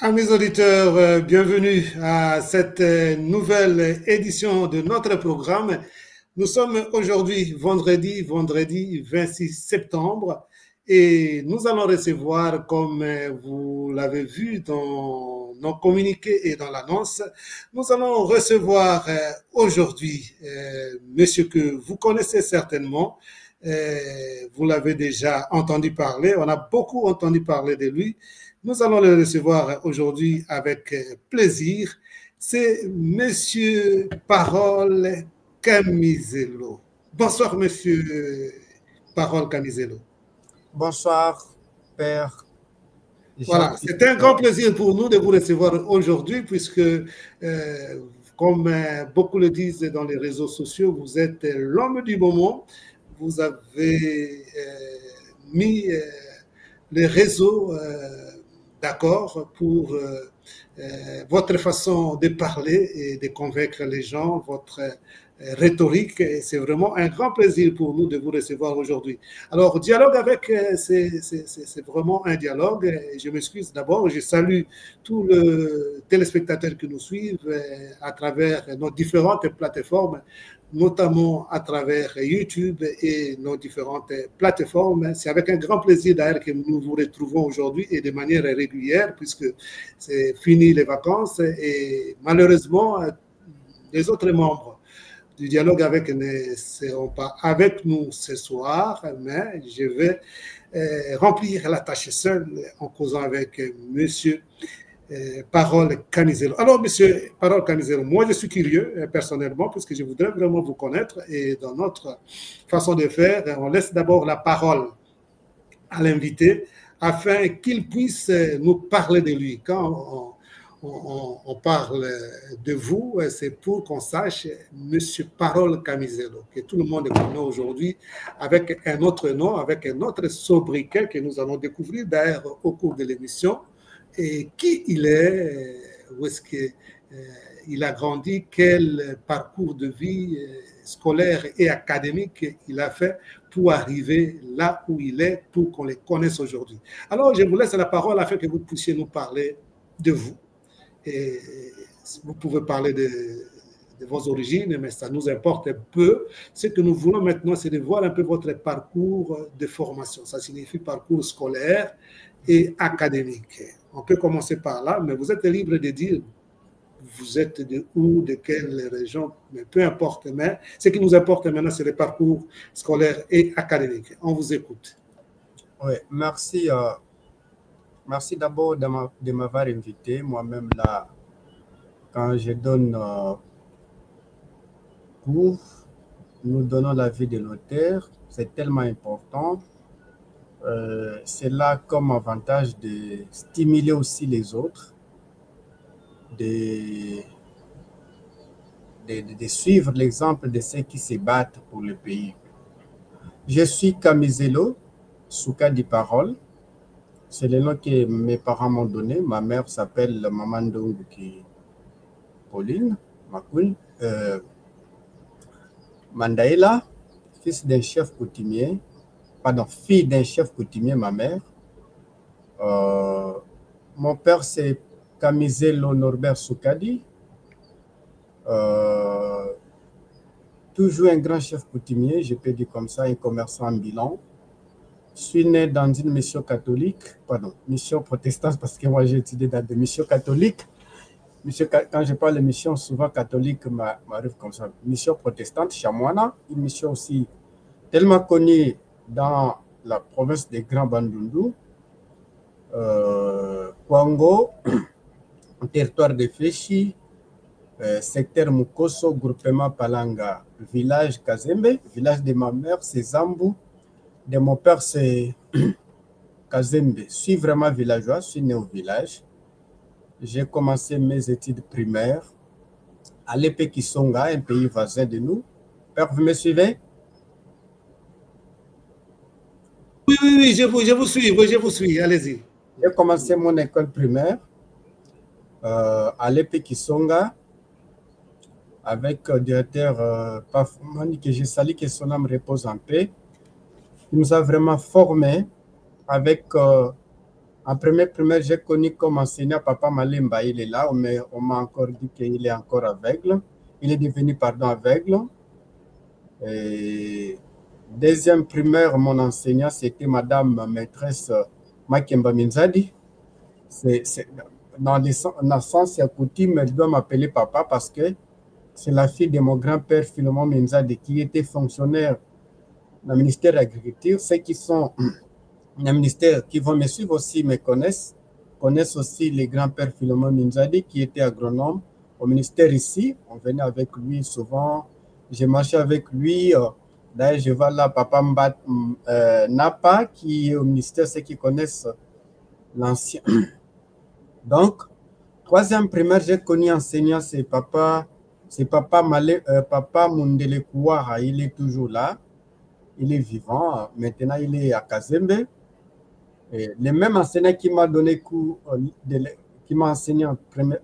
Amis auditeurs, bienvenue à cette nouvelle édition de notre programme. Nous sommes aujourd'hui vendredi 26 septembre, et nous allons recevoir, comme vous l'avez vu dans nos communiqués et dans l'annonce, nous allons recevoir aujourd'hui monsieur que vous connaissez certainement. Vous l'avez déjà entendu parler, on a beaucoup entendu parler de lui. Nous allons le recevoir aujourd'hui avec plaisir. C'est Monsieur Parole Camisello. Bonsoir, Monsieur Parole Camisello. Bonsoir, Père. Voilà, c'est un grand plaisir pour nous de vous recevoir aujourd'hui, puisque, comme beaucoup le disent dans les réseaux sociaux, vous êtes l'homme du moment. Vous avez mis les réseaux d'accord pour votre façon de parler et de convaincre les gens, votre rhétorique. C'est vraiment un grand plaisir pour nous de vous recevoir aujourd'hui. Alors, dialogue avec, c'est vraiment un dialogue. Je m'excuse d'abord, je salue tous les téléspectateurs qui nous suivent à travers nos différentes plateformes, notamment à travers YouTube et nos différentes plateformes. C'est avec un grand plaisir d'ailleurs que nous vous retrouvons aujourd'hui et de manière régulière, puisque c'est fini les vacances et malheureusement les autres membres du dialogue avec ne seront pas avec nous ce soir, mais je vais remplir la tâche seule en causant avec monsieur Parole Camisello. Alors, monsieur Parole Camisello, moi je suis curieux personnellement, puisque je voudrais vraiment vous connaître, et dans notre façon de faire, on laisse d'abord la parole à l'invité afin qu'il puisse nous parler de lui. Quand on parle de vous, c'est pour qu'on sache monsieur Parole Camisello, que tout le monde connaît aujourd'hui avec un autre nom, avec un autre sobriquet que nous allons découvrir d'ailleurs au cours de l'émission. Et qui il est, où est-ce qu'il a grandi, quel parcours de vie scolaire et académique il a fait pour arriver là où il est, pour qu'on le connaisse aujourd'hui. Alors, je vous laisse la parole afin que vous puissiez nous parler de vous. Et vous pouvez parler de vos origines, mais ça nous importe peu. Ce que nous voulons maintenant, c'est de voir un peu votre parcours de formation. Ça signifie parcours scolaire et académique. On peut commencer par là, mais vous êtes libre de dire vous êtes de où, de quelle région, mais peu importe. Mais ce qui nous importe maintenant, c'est le parcours scolaire et académique. On vous écoute. Oui, merci. Merci d'abord de m'avoir invité. Moi-même, là, quand je donne cours, nous donnons l'avis de l'auteur. C'est tellement important. C'est là comme avantage de stimuler aussi les autres, de suivre l'exemple de ceux qui se battent pour le pays. Je suis Camisello Soukadi Parole. C'est le nom que mes parents m'ont donné. Ma mère s'appelle Maman Ndonguki Pauline Makoun. Mandaïla, fils d'un chef coutumier. Pardon, fille d'un chef coutumier, ma mère. Mon père, c'est Camisello Norbert Soukadi. Toujours un grand chef coutumier, je peux dire comme ça, un commerçant ambulant. Je suis né dans une mission catholique, pardon, mission protestante, parce que moi j'ai étudié dans des missions catholiques. Quand je parle de mission, souvent catholique m'arrive comme ça. Mission protestante, Chamoina, une mission aussi tellement connue dans la province des Grands Bandundu, Kwango, territoire de Féchi, secteur Mukoso, groupement Palanga, village Kazembe, village de ma mère, c'est Zambou, de mon père, c'est Kazembe. Je suis vraiment villageois, je suis né au village. J'ai commencé mes études primaires à l'Epekisonga, un pays voisin de nous. Père, vous me suivez? Oui, je vous suis, allez-y. J'ai commencé mon école primaire à l'Epekisonga avec le directeur Pafoumani, que je salue, que son âme repose en paix. Il nous a vraiment formés avec En première primaire, j'ai connu comme enseignant Papa Malemba, il est là, mais on m'a encore dit qu'il est encore aveugle. Il est devenu, pardon, aveugle. Et deuxième primaire, mon enseignant, c'était Madame Maîtresse Makemba Minzadi. Dans le sens et coutume, elle doit m'appeler papa parce que c'est la fille de mon grand-père Philemon Minzadi qui était fonctionnaire dans le ministère de l'Agriculture. Ceux qui sont dans le ministère, qui vont me suivre aussi, me connaissent aussi les grands-pères Philemon Minzadi qui était agronome au ministère ici. On venait avec lui souvent. J'ai marché avec lui. D'ailleurs, je vois là Papa Napa qui est au ministère, ceux qui connaissent l'ancien. Donc, troisième primaire, j'ai connu enseignant, c'est Papa Mundele Kouara. Il est toujours là. Il est vivant. Maintenant, il est à Kazembe. Et le même enseignant qui m'a donné cours, qui m'a enseigné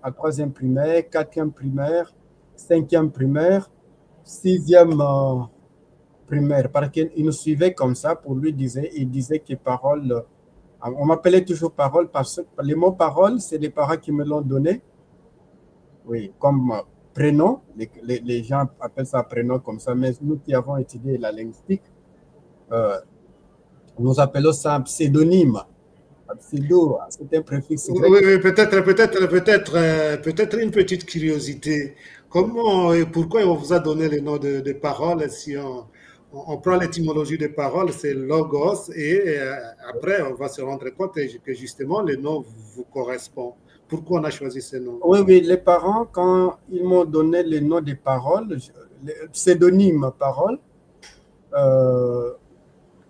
à troisième primaire, quatrième primaire, cinquième primaire, sixième primaire, parce qu'il nous suivait comme ça. Pour lui, il disait que parole, on m'appelait toujours parole parce que les mots parole, c'est les parents qui me l'ont donné. Oui, comme prénom, les gens appellent ça prénom comme ça, mais nous qui avons étudié la linguistique, nous appelons ça pseudonyme. Pseudo, c'est un préfixe grec. Oui, peut-être une petite curiosité. Comment et pourquoi on vous a donné le nom de parole? Si on prend l'étymologie de parole, c'est logos, et après on va se rendre compte que justement le nom vous correspond. Pourquoi on a choisi ce nom? Oui, les parents, quand ils m'ont donné le nom de parole, le pseudonyme parole,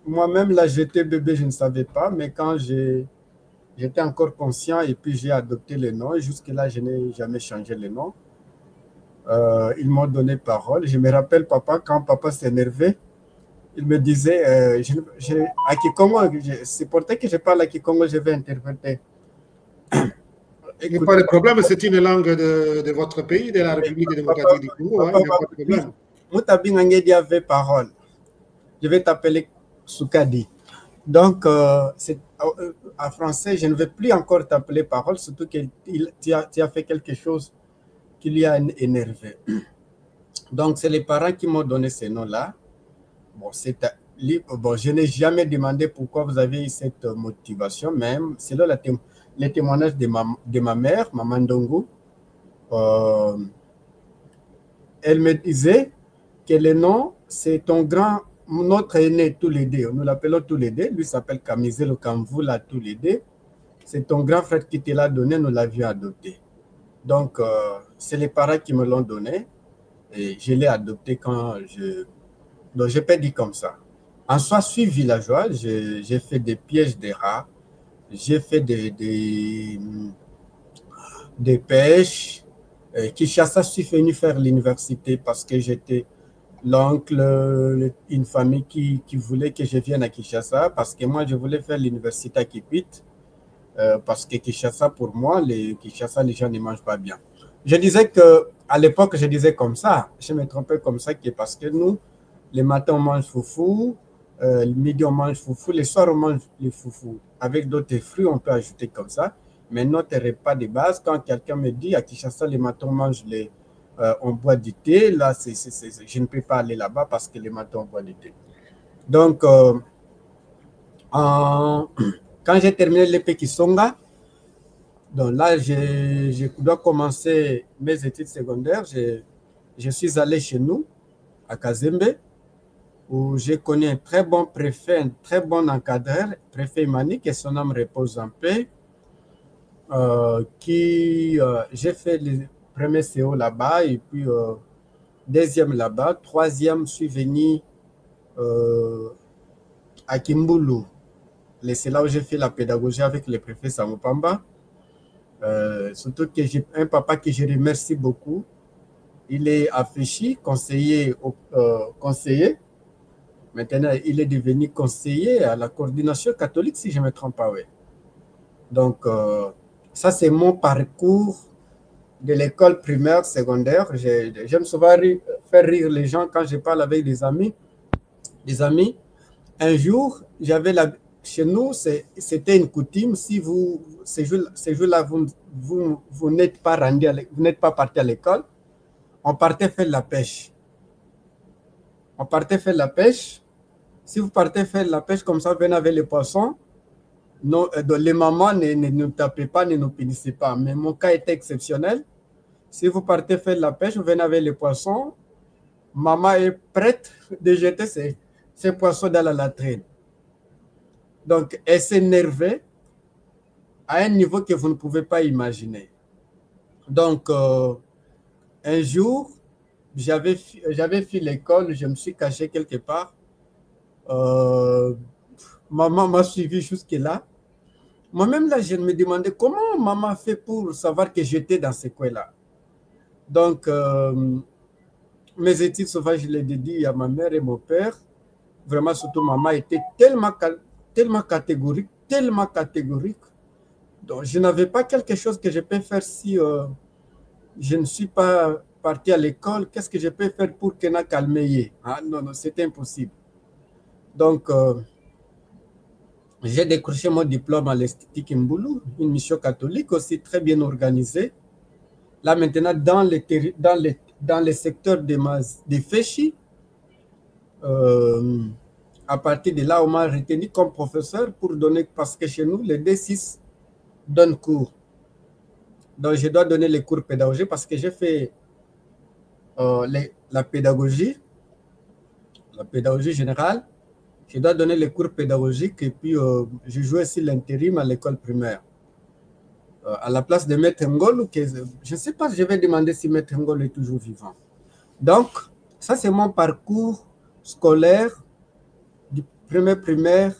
moi-même, là, j'étais bébé, je ne savais pas, mais quand j'étais encore conscient et puis j'ai adopté le nom, et jusque-là, je n'ai jamais changé le nom. Ils m'ont donné parole. Je me rappelle, papa, quand papa s'énervait, il me disait, à Kikongo, c'est pour ça que je parle à Kikongo, je vais interpréter. Il n'y a pas de problème, c'est une langue de votre pays, de la République démocratique du Congo, il n'y a pas de problème. Moutabi Ngangedi avait parole. Je vais t'appeler Soukadi. Donc, en français, je ne vais plus encore t'appeler parole, surtout que tu as fait quelque chose qui lui a énervé. Donc, c'est les parents qui m'ont donné ces noms-là. Bon, je n'ai jamais demandé pourquoi vous avez eu cette motivation, même c'est là les témoignages de ma mère, Maman Ndongo. Elle me disait que le nom, c'est notre aîné tous les deux. Nous l'appelons tous les deux. Lui s'appelle Kamizelo Kamvula tous les deux. C'est ton grand frère qui te l'a donné, nous l'avions adopté. Donc, c'est les parents qui me l'ont donné et je l'ai adopté donc, je peux dire comme ça. En soi, je suis villageois, j'ai fait des pièges de rats, j'ai fait des pêches. Kinshasa, je suis venu faire l'université parce que j'étais l'oncle, une famille qui voulait que je vienne à Kinshasa parce que moi, je voulais faire l'université à Kikwit parce que Kinshasa, pour moi, Kinshasa, les gens ne mangent pas bien. Je disais qu'à l'époque, je disais comme ça, je me trompais comme ça, parce que nous, le matin, on mange foufou, le midi, on mange foufou, le soir, on mange les foufou. Avec d'autres fruits, on peut ajouter comme ça. Mais notre repas de base, quand quelqu'un me dit à Kinshasa, le matin, on mange on boit du thé, là, je ne peux pas aller là-bas parce que le matin, on boit du thé. Donc, quand j'ai terminé l'EP Kisonga, donc là, je dois commencer mes études secondaires. Je suis allé chez nous, à Kazembe, où j'ai connu un très bon préfet, un très bon encadreur, préfet Imani, que son âme repose en paix, j'ai fait le premier CO là-bas, et puis deuxième là-bas, troisième, je suis venu à Kimbulu. C'est là où j'ai fait la pédagogie avec le préfet Samupamba. Surtout que j'ai un papa que je remercie beaucoup. Il est affiché, conseiller. Maintenant, il est devenu conseiller à la coordination catholique, si je ne me trompe pas. Oui. Donc, ça, c'est mon parcours de l'école primaire, secondaire. J'aime souvent faire rire les gens quand je parle avec des amis. Un jour, chez nous, c'était une coutume. Si ces jours-là, vous n'êtes pas rendu, vous n'êtes pas parti à l'école, on partait faire la pêche. On partait faire la pêche. Si vous partez faire la pêche comme ça, vous venez avec les poissons. Non, les mamans ne nous tapaient pas, ne nous punissaient pas. Mais mon cas était exceptionnel. Si vous partez faire la pêche, vous venez avec les poissons. Maman est prête de jeter ces poissons dans la latrine. Donc, elle s'énervait à un niveau que vous ne pouvez pas imaginer. Donc, un jour, j'avais fait l'école, je me suis caché quelque part. Maman m'a suivi jusque-là. Moi-même, là, je me demandais comment maman fait pour savoir que j'étais dans ce coin-là. Donc, mes études sauvages, je l'ai dédié à ma mère et mon père. Vraiment, surtout maman était tellement catégorique. Donc, je n'avais pas quelque chose que je peux faire si je ne suis pas parti à l'école. Qu'est-ce que je peux faire pour qu'elle n'a calmé? Ah, non, c'était impossible. Donc, j'ai décroché mon diplôme à l'Institut Mbulu, une mission catholique aussi très bien organisée. Là, maintenant, dans les secteurs de Féchi, à partir de là, on m'a retenu comme professeur pour donner, parce que chez nous, les D6 donnent cours. Donc, je dois donner les cours pédagogiques parce que j'ai fait la pédagogie générale. Je dois donner les cours pédagogiques et puis je joue aussi l'intérim à l'école primaire. À la place de Maître Ngolo, je ne sais pas, je vais demander si Maître Ngolo est toujours vivant. Donc, ça c'est mon parcours scolaire du primaire.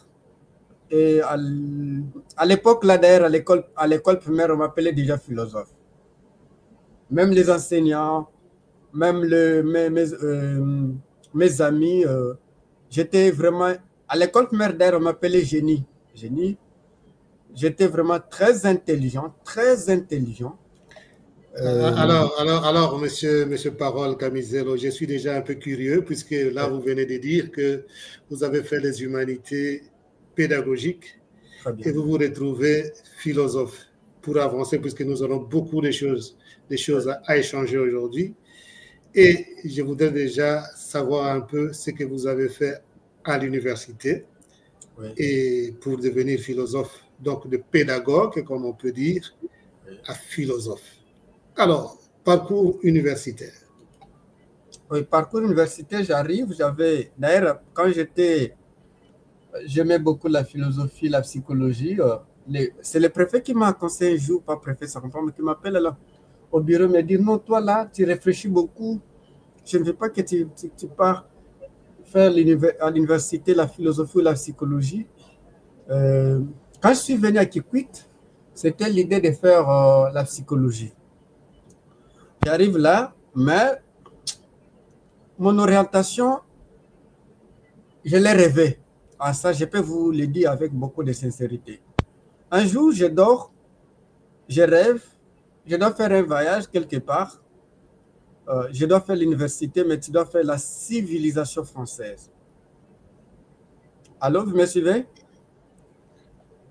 Et à l'époque, là d'ailleurs, à l'école primaire, on m'appelait déjà philosophe. Même les enseignants, même mes amis, j'étais vraiment... À l'école primaire d'ailleurs, on m'appelait génie. J'étais vraiment très intelligent, Alors, monsieur Parole Camisello, je suis déjà un peu curieux puisque là, vous venez de dire que vous avez fait les humanités pédagogiques et vous vous retrouvez philosophe pour avancer puisque nous aurons beaucoup de choses à échanger aujourd'hui. Et je voudrais déjà savoir un peu ce que vous avez fait à l'université et pour devenir philosophe, donc de pédagogue, comme on peut dire, à philosophe. Alors, parcours universitaire. Oui, parcours universitaire, d'ailleurs, quand j'aimais beaucoup la philosophie, la psychologie. C'est le préfet qui m'a conseillé un jour, pas préfet, ça comprend, mais qui m'appelle là au bureau, me dit non, toi là, tu réfléchis beaucoup. Je ne veux pas que tu pars faire à l'université la philosophie ou la psychologie. Quand je suis venu à Kikwit, c'était l'idée de faire la psychologie. J'arrive là, mais mon orientation, je l'ai rêvé. Ah, ça, je peux vous le dire avec beaucoup de sincérité. Un jour, je dors, je rêve, je dois faire un voyage quelque part. Je dois faire l'université, mais tu dois faire la civilisation française. Allô, vous me suivez?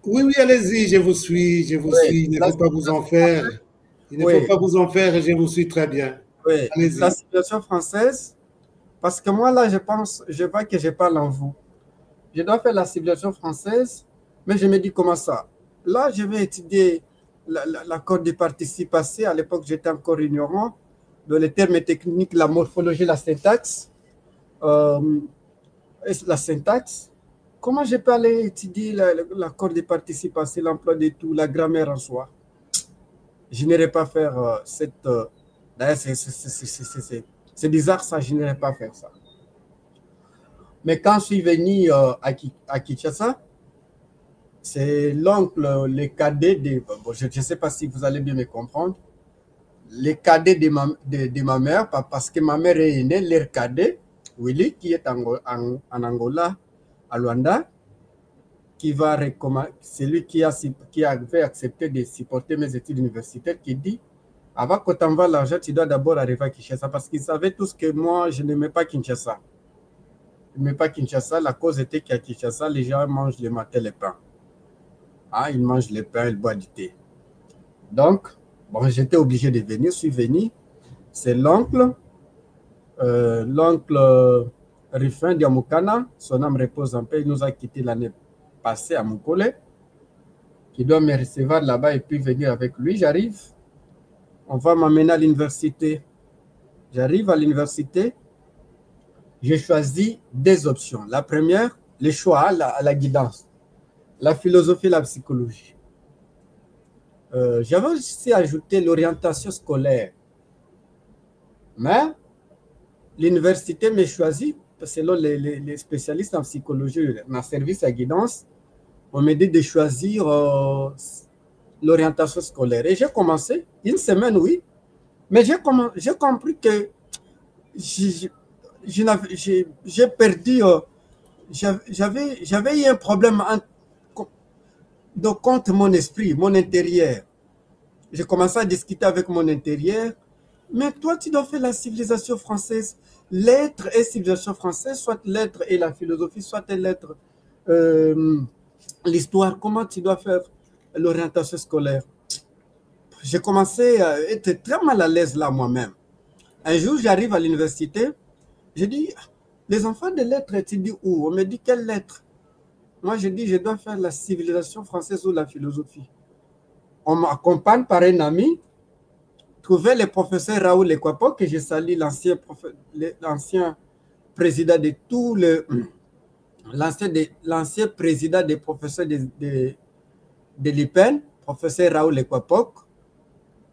Oui, allez-y, je vous suis. Il ne faut pas vous en faire. Il ne faut pas vous en faire et je vous suis très bien. Oui, la civilisation française, parce que moi, là, je vois que je parle en vous. Je dois faire la civilisation française, mais je me dis comment ça? Là, je vais étudier l'accord du participe passé. À l'époque, j'étais encore ignorant de les termes techniques, la morphologie, la syntaxe. La syntaxe. Comment je peux aller étudier l'accord du participe passé, l'emploi de tout, la grammaire en soi? Je n'irai pas faire cette... D'ailleurs, c'est bizarre ça, je n'irai pas faire ça. Mais quand je suis venu à Kinshasa, c'est l'oncle, les cadets bon, je ne sais pas si vous allez bien me comprendre. Les cadets de ma mère, parce que ma mère est née, leur cadet, Willy, qui est en Angola, à Luanda, c'est lui qui avait accepté de supporter mes études universitaires, qui dit, avant que tu envoies l'argent, tu dois d'abord arriver à Kinshasa, parce qu'ils savaient tous que moi, je n'aimais pas Kinshasa. mais pas Kinshasa. La cause était qu'à Kinshasa, les gens mangent le matin le pain. Ah, ils mangent le pain, ils boivent du thé. Donc, bon, j'étais obligé de venir, je suis venu. C'est l'oncle Rufin Diamukana, son âme repose en paix, il nous a quittés l'année passée à Mukole, qui doit me recevoir là-bas et puis venir avec lui. J'arrive, on va m'amener à l'université. J'arrive à l'université, j'ai choisi des options. La première, les choix à la guidance, la philosophie, la psychologie. J'avais aussi ajouté l'orientation scolaire. Mais l'université m'a choisi, selon les spécialistes en psychologie, dans le service à guidance, on m'a dit de choisir l'orientation scolaire. Et j'ai commencé, une semaine, oui, mais j'ai compris que j'ai perdu, j'avais eu un problème contre mon esprit, mon intérieur. J'ai commencé à discuter avec mon intérieur. Mais toi, tu dois faire la civilisation française, l'être et civilisation française, soit l'être et la philosophie, soit l'être l'histoire. Comment tu dois faire l'orientation scolaire? J'ai commencé à être très mal à l'aise là moi-même. Un jour, j'arrive à l'université, je dis, les enfants de lettres étudient où? On me dit, quelle lettre? Moi, je dis, je dois faire la civilisation française ou la philosophie. On m'accompagne par un ami, trouver le professeur Raoul Ekwapo, que je salue, l'ancien président de tout le... L'ancien président des professeurs de l'IPEN, professeur Raoul Ekwapo,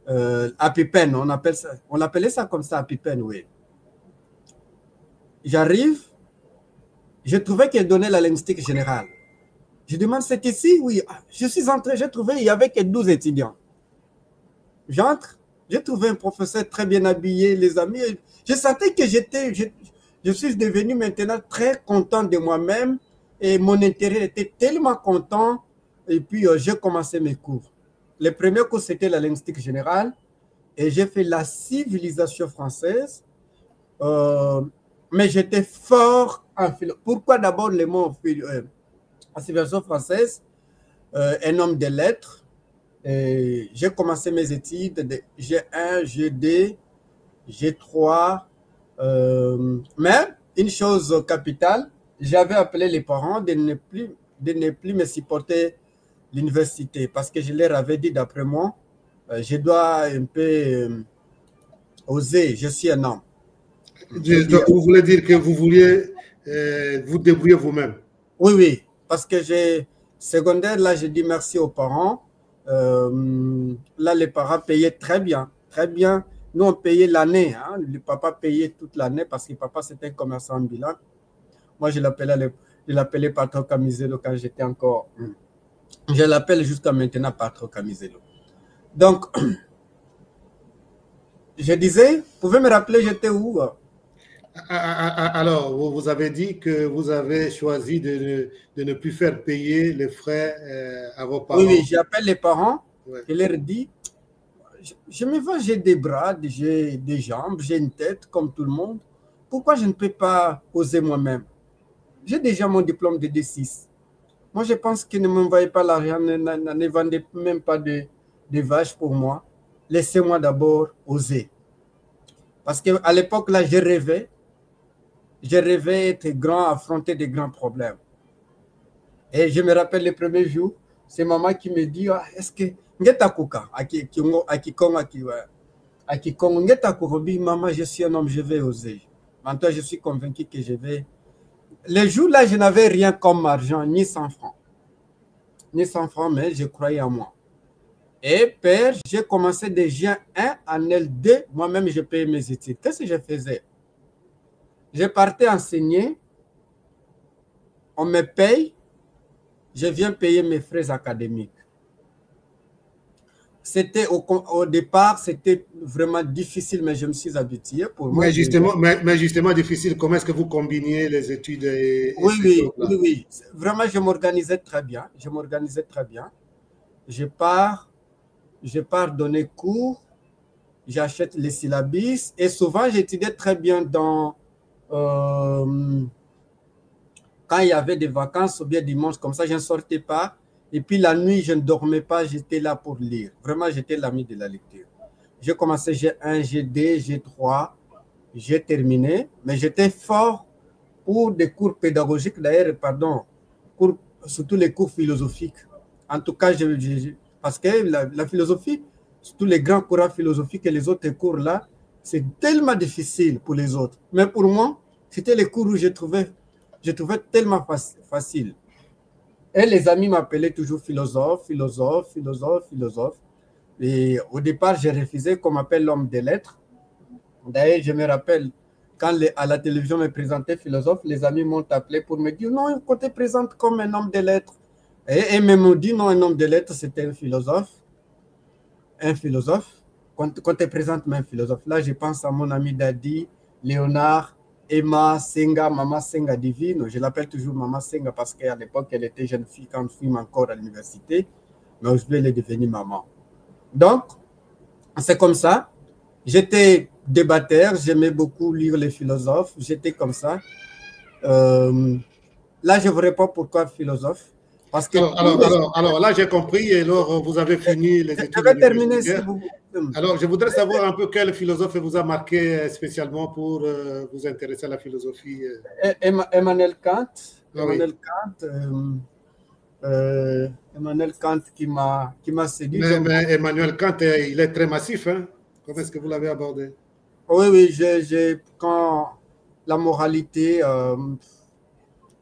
à Pipen, on appelait ça comme ça, à Pipen, oui. J'arrive, je trouvais qu'il donnait la linguistique générale. Je demande, c'est ici? Oui. Je suis entré, j'ai trouvé, il n'y avait que 12 étudiants. J'entre, j'ai trouvé un professeur très bien habillé, les amis. Je sentais que je suis devenu maintenant très content de moi-même et mon intérieur était tellement content. Et puis, j'ai commencé mes cours. Le premier cours, c'était la linguistique générale et j'ai fait la civilisation française. Mais j'étais fort en philo. Pourquoi d'abord le mot en civilisation française, un homme de lettres. J'ai commencé mes études de G1, G2, G3. Mais une chose capitale, j'avais appelé les parents de ne plus me supporter l'université parce que je leur avais dit, d'après moi, je dois un peu oser, je suis un homme. Donc, vous voulez dire que vous vouliez vous débrouiller vous-même? Oui, oui, parce que secondaire, là, j'ai dit merci aux parents. Là, les parents payaient très bien, très bien. Nous, on payait l'année. Hein. Le papa payait toute l'année parce que papa, c'était un commerçant ambulant. Moi, je l'appelais Patron Camiselo quand j'étais encore... Je l'appelle jusqu'à maintenant Patron Camiselo. Donc, je disais, vous pouvez me rappeler, j'étais où? Alors, vous avez dit que vous avez choisi de ne plus faire payer les frais à vos parents. Oui, oui, j'appelle les parents. Ouais. Je leur dis, je me vois, j'ai des bras, j'ai des jambes, j'ai une tête comme tout le monde. Pourquoi je ne peux pas oser moi-même? J'ai déjà mon diplôme de D6. Moi, je pense qu'ils ne m'envoyaient pas l'argent, ne vendaient même pas de vaches pour moi. Laissez-moi d'abord oser. Parce qu'à l'époque, là, je rêvais être grand, affronter des grands problèmes. Et je me rappelle le premier jour, c'est maman qui me dit, est-ce que maman, je suis un homme, je vais oser. Maintenant, je suis convaincu que je vais. Les jours-là, je n'avais rien comme argent, ni 100 francs. Ni 100 francs, mais je croyais en moi. Et père, j'ai commencé de G1 en L2. Moi-même, je payais mes études. Qu'est-ce que je faisais? Je partais enseigner. On me paye. Je viens payer mes frais académiques. C'était au départ, c'était vraiment difficile, mais je me suis habitué. Pour moi, mais justement difficile, comment est-ce que vous combiniez les études et oui. Vraiment, je m'organisais très bien. Je pars donner cours, j'achète les syllabus et souvent, j'étudiais très bien dans quand il y avait des vacances ou bien dimanche, comme ça, je ne sortais pas. Et puis la nuit, je ne dormais pas, j'étais là pour lire. Vraiment, j'étais l'ami de la lecture. J'ai commencé G1, G2, G3, j'ai terminé, mais j'étais fort pour des cours pédagogiques, d'ailleurs, pardon, surtout les cours philosophiques. En tout cas, parce que la philosophie, surtout les grands courants philosophiques et les autres cours là, c'est tellement difficile pour les autres. Mais pour moi, c'était les cours où je trouvais tellement facile. Et les amis m'appelaient toujours philosophe, philosophe, philosophe, philosophe. Et au départ, j'ai refusé qu'on m'appelle l'homme des lettres. D'ailleurs, je me rappelle, quand à la télévision me présentait philosophe, les amis m'ont appelé pour me dire non, qu'on te présente comme un homme de lettres. Et ils m'ont dit non, un homme de lettres, c'était un philosophe. Un philosophe. Qu'on te présente comme un philosophe. Là, je pense à mon ami Dadi, Léonard, Emma, Senga, Maman Senga Divine. Je l'appelle toujours Maman Senga parce qu'à l'époque, elle était jeune fille quand je suis encore à l'université. Mais aujourd'hui, elle est devenue maman. Donc, c'est comme ça. J'étais débatteur, j'aimais beaucoup lire les philosophes, j'étais comme ça. Là, je ne verrai pas pourquoi philosophe. Parce que alors là, j'ai compris. Et alors, vous avez fini les études. Je vais terminer si vous... Alors, je voudrais savoir un peu quel philosophe vous a marqué spécialement pour vous intéresser à la philosophie. Emmanuel Kant. Emmanuel Kant qui m'a séduit. Mais Emmanuel Kant, il est très massif. Hein? Comment est-ce que vous l'avez abordé? Oui, quand la moralité,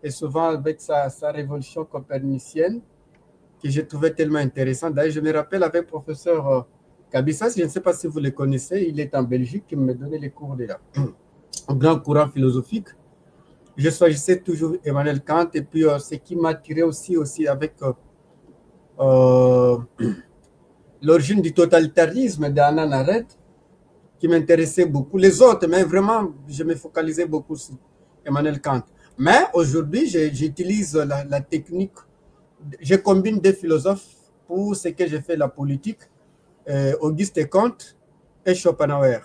et souvent avec sa révolution copernicienne, que j'ai trouvé tellement intéressante. D'ailleurs, je me rappelle avec le professeur Kabissas, je ne sais pas si vous le connaissez, il est en Belgique, qui me donnait les cours de un grand courant philosophique. Je choisissais toujours Emmanuel Kant, et puis ce qui m'a attiré aussi avec l'origine du totalitarisme d'Hannah Arendt, qui m'intéressait beaucoup. Les autres, mais vraiment, je me focalisais beaucoup sur Emmanuel Kant. Mais aujourd'hui, j'utilise la technique, je combine des philosophes pour ce que j'ai fait, la politique, Auguste Comte et Schopenhauer.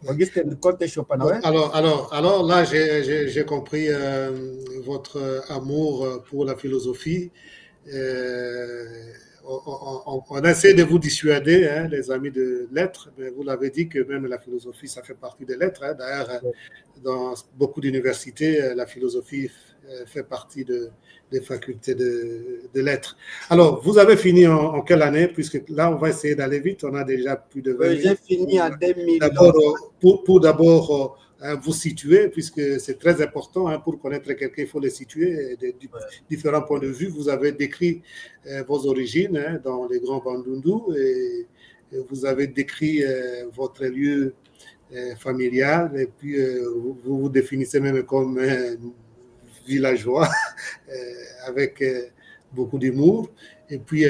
Auguste Comte et Schopenhauer. Alors là, j'ai compris votre amour pour la philosophie. On essaie de vous dissuader, hein, les amis de lettres, mais vous l'avez dit que même la philosophie, ça fait partie des lettres. Hein. D'ailleurs, dans beaucoup d'universités, la philosophie fait partie des facultés de lettres. Alors, vous avez fini en quelle année? Puisque là, on va essayer d'aller vite. On a déjà plus de 20 minutes. J'ai fini en 2000. Pour d'abord vous situer, puisque c'est très important, hein, pour connaître quelqu'un, il faut le situer de différents points de vue. Vous avez décrit vos origines, hein, dans les Grands Bandundu, et vous avez décrit votre lieu familial, et puis vous vous définissez même comme villageois, avec beaucoup d'humour, et puis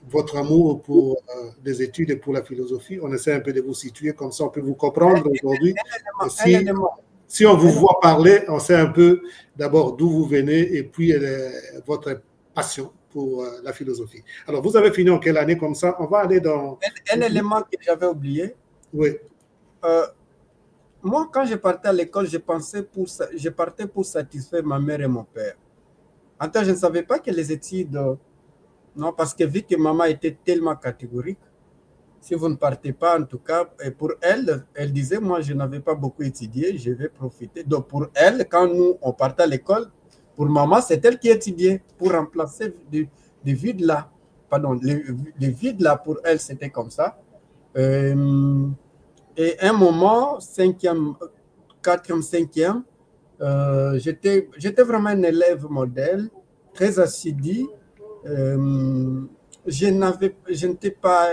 votre amour pour les études et pour la philosophie. On essaie un peu de vous situer, comme ça on peut vous comprendre aujourd'hui. Si on vous voit parler, on sait un peu d'abord d'où vous venez et puis votre passion pour la philosophie. Alors, vous avez fini en quelle année comme ça? On va aller dans... Un élément que j'avais oublié. Oui. Moi, quand je partais à l'école, je partais pour satisfaire ma mère et mon père. En tout cas, je ne savais pas que les études... Non, parce que vu que maman était tellement catégorique, si vous ne partez pas, en tout cas, et pour elle, elle disait, moi, je n'avais pas beaucoup étudié, je vais profiter. Donc, pour elle, quand nous, on partait à l'école, pour maman, c'est elle qui étudiait pour remplacer des vides là. Pardon, les vides là, pour elle, c'était comme ça. Et un moment, 5e, 4e, 5e, j'étais vraiment un élève modèle, très assidu. Je n'étais pas,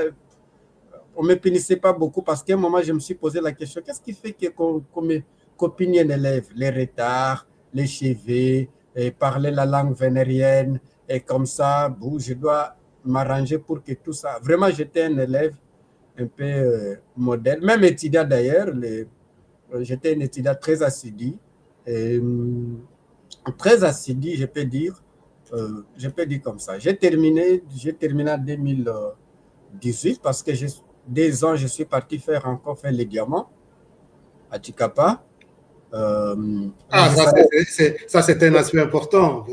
on ne me punissait pas beaucoup parce qu'à un moment, je me suis posé la question, qu'est-ce qui fait qu'on me copine un élève? Les retards, les cheveux, et parler la langue vénérienne, et comme ça, bon, je dois m'arranger pour que tout ça... Vraiment, j'étais un élève un peu modèle, même étudiant d'ailleurs, j'étais un étudiant très assidu, je peux dire. Je peux dire comme ça. J'ai terminé en 2018 parce que 2 ans, je suis parti faire les diamants à Tikapa. Ça, c'est un aspect important.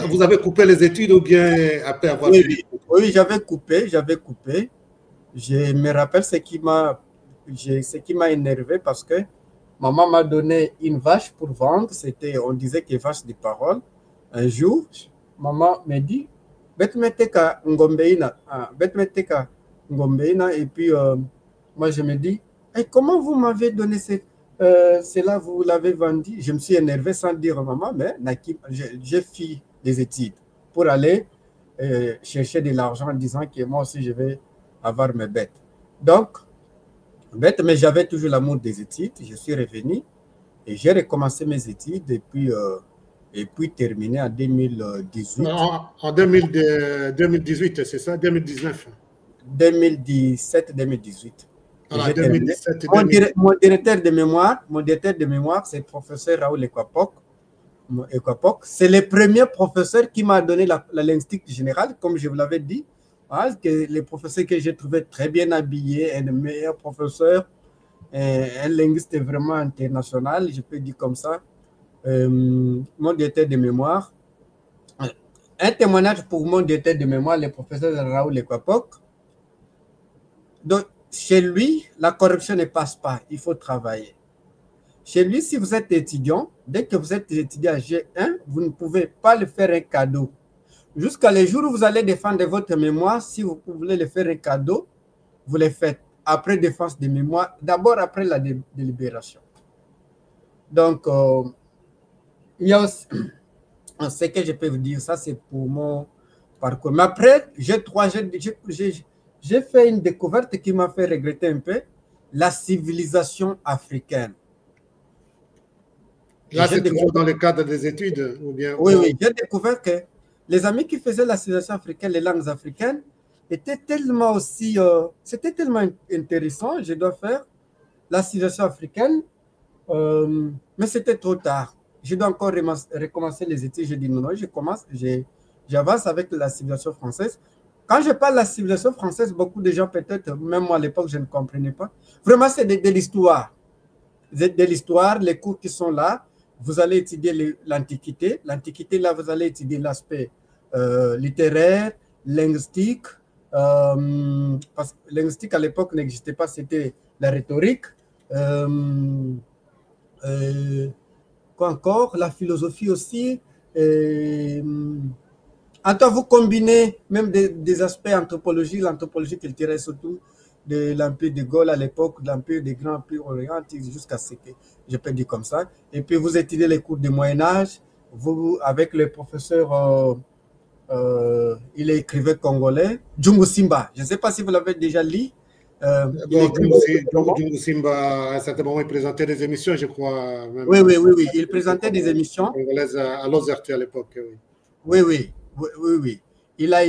Vous avez coupé les études ou bien après avoir fini? Oui, j'avais coupé. Je me rappelle ce qui m'a énervé parce que maman m'a donné une vache pour vendre. On disait que vache de parole. Un jour, maman me dit, Betmeteka Ngombeina, et puis moi je me dis, hey, comment vous m'avez donné cela, vous l'avez vendu? Je me suis énervé sans dire à maman, mais j'ai fait des études pour aller chercher de l'argent en disant que moi aussi je vais avoir mes bêtes. Donc, mais j'avais toujours l'amour des études. Je suis revenu et j'ai recommencé mes études et puis terminé en 2018. En 2018, c'est ça? 2019? 2017-2018. Voilà, 2017, mon directeur de mémoire, c'est le professeur Raoul Ekwapok. C'est le premier professeur qui m'a donné la linguistique générale, comme je vous l'avais dit. Le professeur que j'ai trouvé très bien habillé, un meilleur professeur, un linguiste vraiment international, je peux dire comme ça. Mon directeur de mémoire. Un témoignage pour mon directeur de mémoire, le professeur Raoul Ekwapok. Donc, chez lui, la corruption ne passe pas, il faut travailler. Chez lui, si vous êtes étudiant, dès que vous êtes étudiant à G1, vous ne pouvez pas le faire un cadeau. Jusqu'à le jour où vous allez défendre votre mémoire, si vous voulez le faire un cadeau, vous le faites après défense de mémoire, d'abord après la délibération. Donc, il y a aussi, ce que je peux vous dire, ça c'est pour mon parcours. Mais après, j'ai fait une découverte qui m'a fait regretter un peu, la civilisation africaine. Là, c'est toujours dans le cadre des études ou bien... Oui, j'ai découvert que les amis qui faisaient la civilisation africaine, les langues africaines, étaient tellement aussi... c'était tellement intéressant, je dois faire la civilisation africaine, mais c'était trop tard. Je dois encore recommencer les études. Je dis non, j'avance avec la civilisation française. Quand je parle de la civilisation française, beaucoup de gens, peut-être, même moi à l'époque, je ne comprenais pas. Vraiment, c'est de l'histoire. De l'histoire, les cours qui sont là, vous allez étudier l'Antiquité. L'Antiquité, là, vous allez étudier l'aspect littéraire, linguistique. Parce que linguistique, à l'époque, n'existait pas, c'était la rhétorique. Quoi encore? La philosophie aussi. Quand vous combinez même des aspects anthropologiques, l'anthropologie culturelle surtout, de l'Empire de Gaulle à l'époque, de l'Empire des grands empires orientaux, jusqu'à ce que je peux dire comme ça. Et puis vous étudiez les cours du Moyen-Âge, vous, avec le professeur, il est écrivain congolais, Djungu Simba. Je ne sais pas si vous l'avez déjà lu. Djungu Simba, à un certain moment, il présentait des émissions, je crois. Même oui. Il présentait des émissions. Congolaises à Lozerte à l'époque, oui. Oui. Il a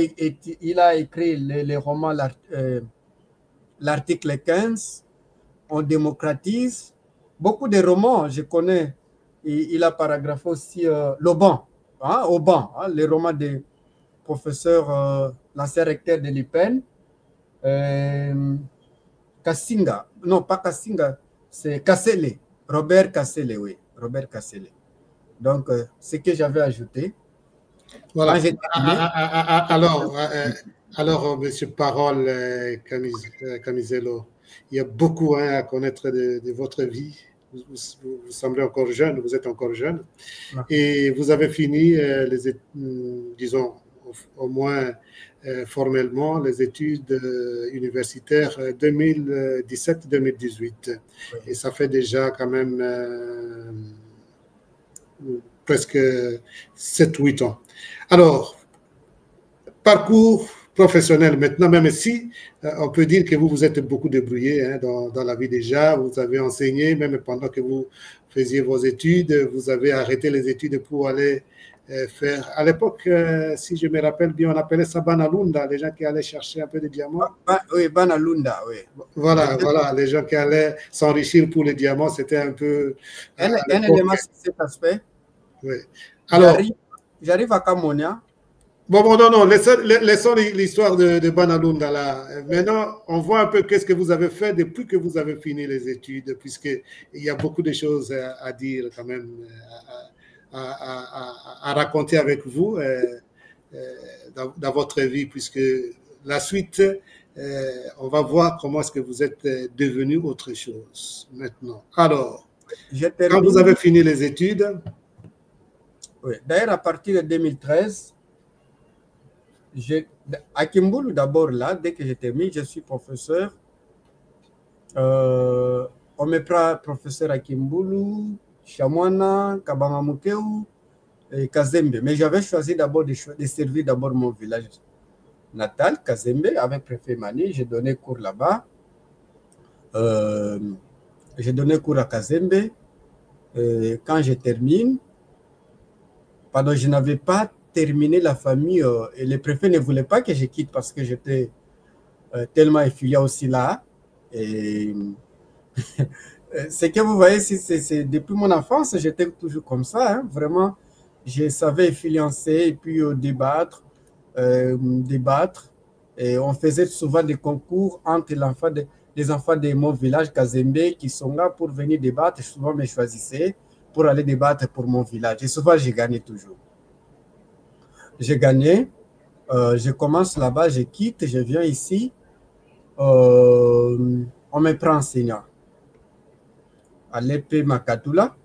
écrit les romans, l'article 15, On démocratise. Beaucoup de romans, je connais. Il a paragraphé aussi L'Auban, Auban, les romans des professeurs, l'ancien recteur de l'IPEN. Kassinga, non pas Kassinga, c'est Kassele, Robert Kassele, oui, Robert Kassele. Donc, ce que j'avais ajouté. Voilà. Alors, monsieur Parole Camisello, il y a beaucoup à connaître de votre vie. Vous semblez encore jeune, vous êtes encore jeune. Et vous avez fini, disons, au moins formellement, les études universitaires 2017-2018. Oui. Et ça fait déjà quand même presque 7-8 ans. Alors, parcours professionnel maintenant, même si on peut dire que vous vous êtes beaucoup débrouillé dans la vie déjà, vous avez enseigné, même pendant que vous faisiez vos études, vous avez arrêté les études pour aller faire. À l'époque, si je me rappelle bien, on appelait ça Banalunda, les gens qui allaient chercher un peu de diamants. Oui, Banalunda, oui. Voilà, les gens qui allaient s'enrichir pour les diamants, c'était un peu... Un élément sur cet aspect. Oui. Alors, j'arrive à Camonia. Bon, non, non, laissons l'histoire de Banalunda là. Maintenant, on voit un peu qu'est-ce que vous avez fait depuis que vous avez fini les études, puisqu'il y a beaucoup de choses à dire quand même, à raconter avec vous dans votre vie, puisque la suite, on va voir comment est-ce que vous êtes devenu autre chose maintenant. Alors, quand vous avez fini les études... Oui, d'ailleurs, à partir de 2013, à Kimboulou, d'abord là, dès que j'ai terminé, je suis professeur. On me prend professeur à Kimboulou, Chamwana, Kabamamukeu et Kazembe. Mais j'avais choisi d'abord de servir d'abord mon village natal, Kazembe, avec préfet Mani. J'ai donné cours là-bas. J'ai donné cours à Kazembe. Quand je termine, pardon, je n'avais pas terminé la famille et le préfet ne voulait pas que je quitte parce que j'étais tellement effilié aussi là. Et ce que vous voyez, c'est depuis mon enfance, j'étais toujours comme ça. Hein, vraiment, je savais influencer et puis débattre. Et on faisait souvent des concours entre les enfants de mon village, Kazembe, qui sont là pour venir débattre. Souvent, me choisissaient pour aller débattre pour mon village. Et souvent, j'ai gagné toujours. J'ai gagné, je commence là-bas, je quitte, je viens ici, on me prend enseignant. À l'EP Makatoula,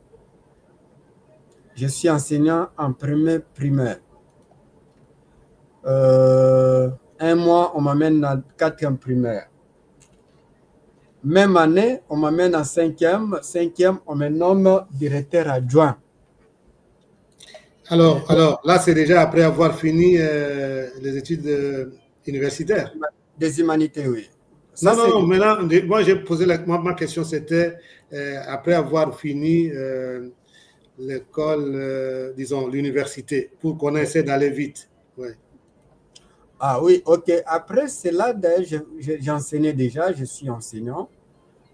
je suis enseignant en primaire. Un mois, on m'amène en 4e primaire. Même année, on m'amène en 5e. 5e, on me nomme directeur adjoint. Alors, là, c'est déjà après avoir fini les études universitaires. Des humanités, oui. Ça, non, maintenant, moi, j'ai posé ma question, c'était après avoir fini l'école, disons, l'université, pour qu'on essaie d'aller vite. Ouais. Ah oui, ok. Après cela, d'ailleurs, j'enseignais déjà, je suis enseignant.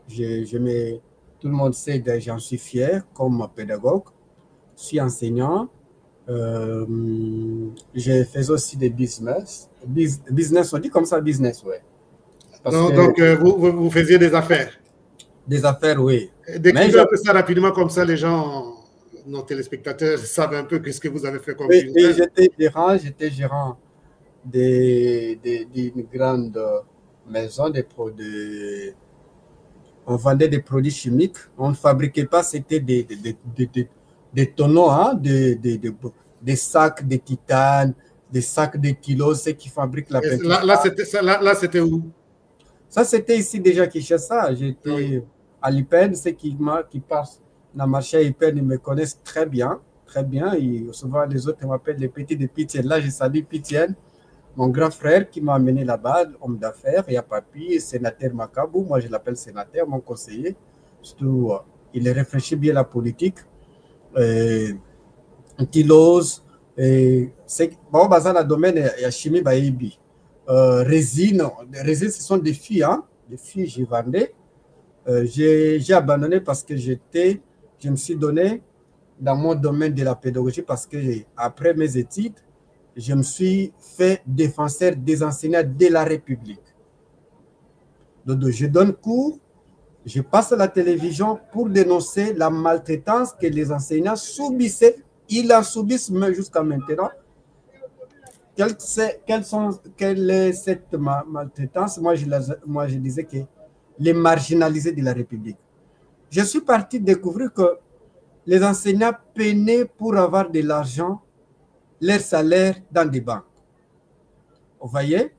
Tout le monde sait que j'en suis fier comme pédagogue. Je suis enseignant. Je faisais aussi des business. Business, on dit comme ça, business, ouais. Donc, vous faisiez des affaires. Des affaires, oui. Décrivez un peu ça rapidement, comme ça les gens, nos téléspectateurs, savent un peu ce que vous avez fait comme business. Oui, j'étais gérant d'une grande maison on vendait des produits chimiques. On ne fabriquait pas, c'était des tonneaux, hein, des sacs de titane, des sacs de kilos, ceux qui fabriquent la peinture. Là, c'était où? Ça, c'était ici déjà Kinshasa. J'étais à l'IPEN, ceux qui passent dans le marché à l'IPEN, ils me connaissent très bien. Très bien. Et souvent, les autres m'appellent les petits de Pitienne. Là, je salue Pitienne, mon grand frère qui m'a amené là-bas, homme d'affaires. Il y a Papi, sénateur Makabou. Moi, je l'appelle sénateur, mon conseiller. Surtout, il réfléchit bien à la politique. Kilos. Bon, dans le domaine, il y a chimie, baïbi. Résine, ce sont des filles, hein? Des filles, j'y vendais. J'ai abandonné parce que je me suis donné dans mon domaine de la pédagogie parce que après mes études, je me suis fait défenseur des enseignants de la République. Donc, je donne cours, je passe à la télévision pour dénoncer la maltraitance que les enseignants subissaient. Ils en subissent jusqu'à maintenant. Quelle est cette maltraitance? Moi, je disais que les marginalisés de la République. Je suis parti découvrir que les enseignants peinaient pour avoir de l'argent, leur salaire dans des banques. Vous voyez?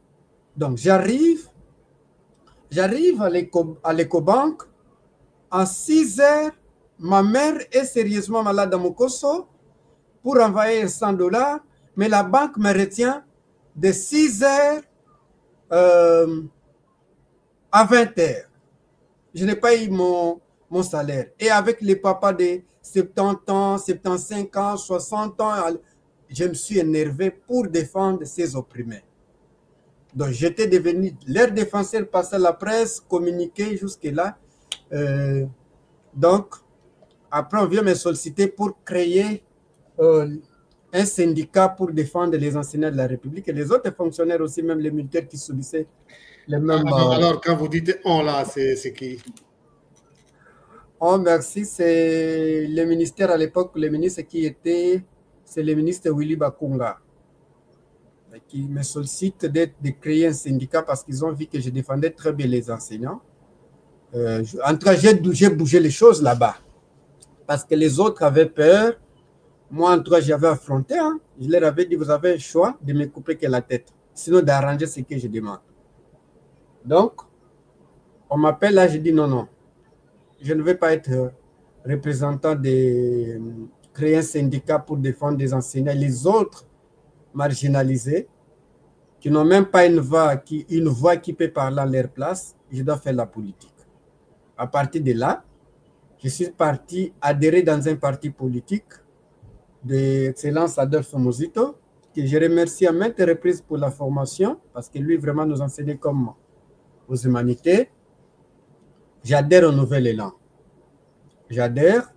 Donc, j'arrive à l'écobanque. En 6 heures, ma mère est sérieusement malade à Mokosso pour envoyer $100. Mais la banque me retient de 6 heures à 20 heures. Je n'ai pas eu mon salaire. Et avec les papas de 70 ans, 75 ans, 60 ans, je me suis énervé pour défendre ces opprimés. Donc, j'étais devenu leur défenseur, passer à la presse, communiquer jusque-là. Donc, après, on vient me solliciter pour créer un syndicat pour défendre les enseignants de la République et les autres fonctionnaires aussi, même les militaires qui subissaient les mêmes... Alors, quand vous dites « on » là, c'est qui? Oh, merci, c'est le ministère à l'époque, le ministre qui était, c'est le ministre Willy Bakunga, qui me sollicite de créer un syndicat parce qu'ils ont vu que je défendais très bien les enseignants. En tout cas, j'ai bougé les choses là-bas parce que les autres avaient peur. Moi, en tout cas, j'avais affronté. Hein. Je leur avais dit, vous avez un choix de me couper que la tête, sinon d'arranger ce que je demande. Donc, on m'appelle là, je dis non, non. Je ne veux pas être représentant de créer un syndicat pour défendre des enseignants. Les autres marginalisés, qui n'ont même pas une voix qui peut parler à leur place, je dois faire la politique. À partir de là, je suis parti adhérer dans un parti politique d'Excellence Adolphe Mozito, que je remercie à maintes reprises pour la formation, parce que lui vraiment nous enseignait comme aux humanités. J'adhère au Nouvel Élan. J'adhère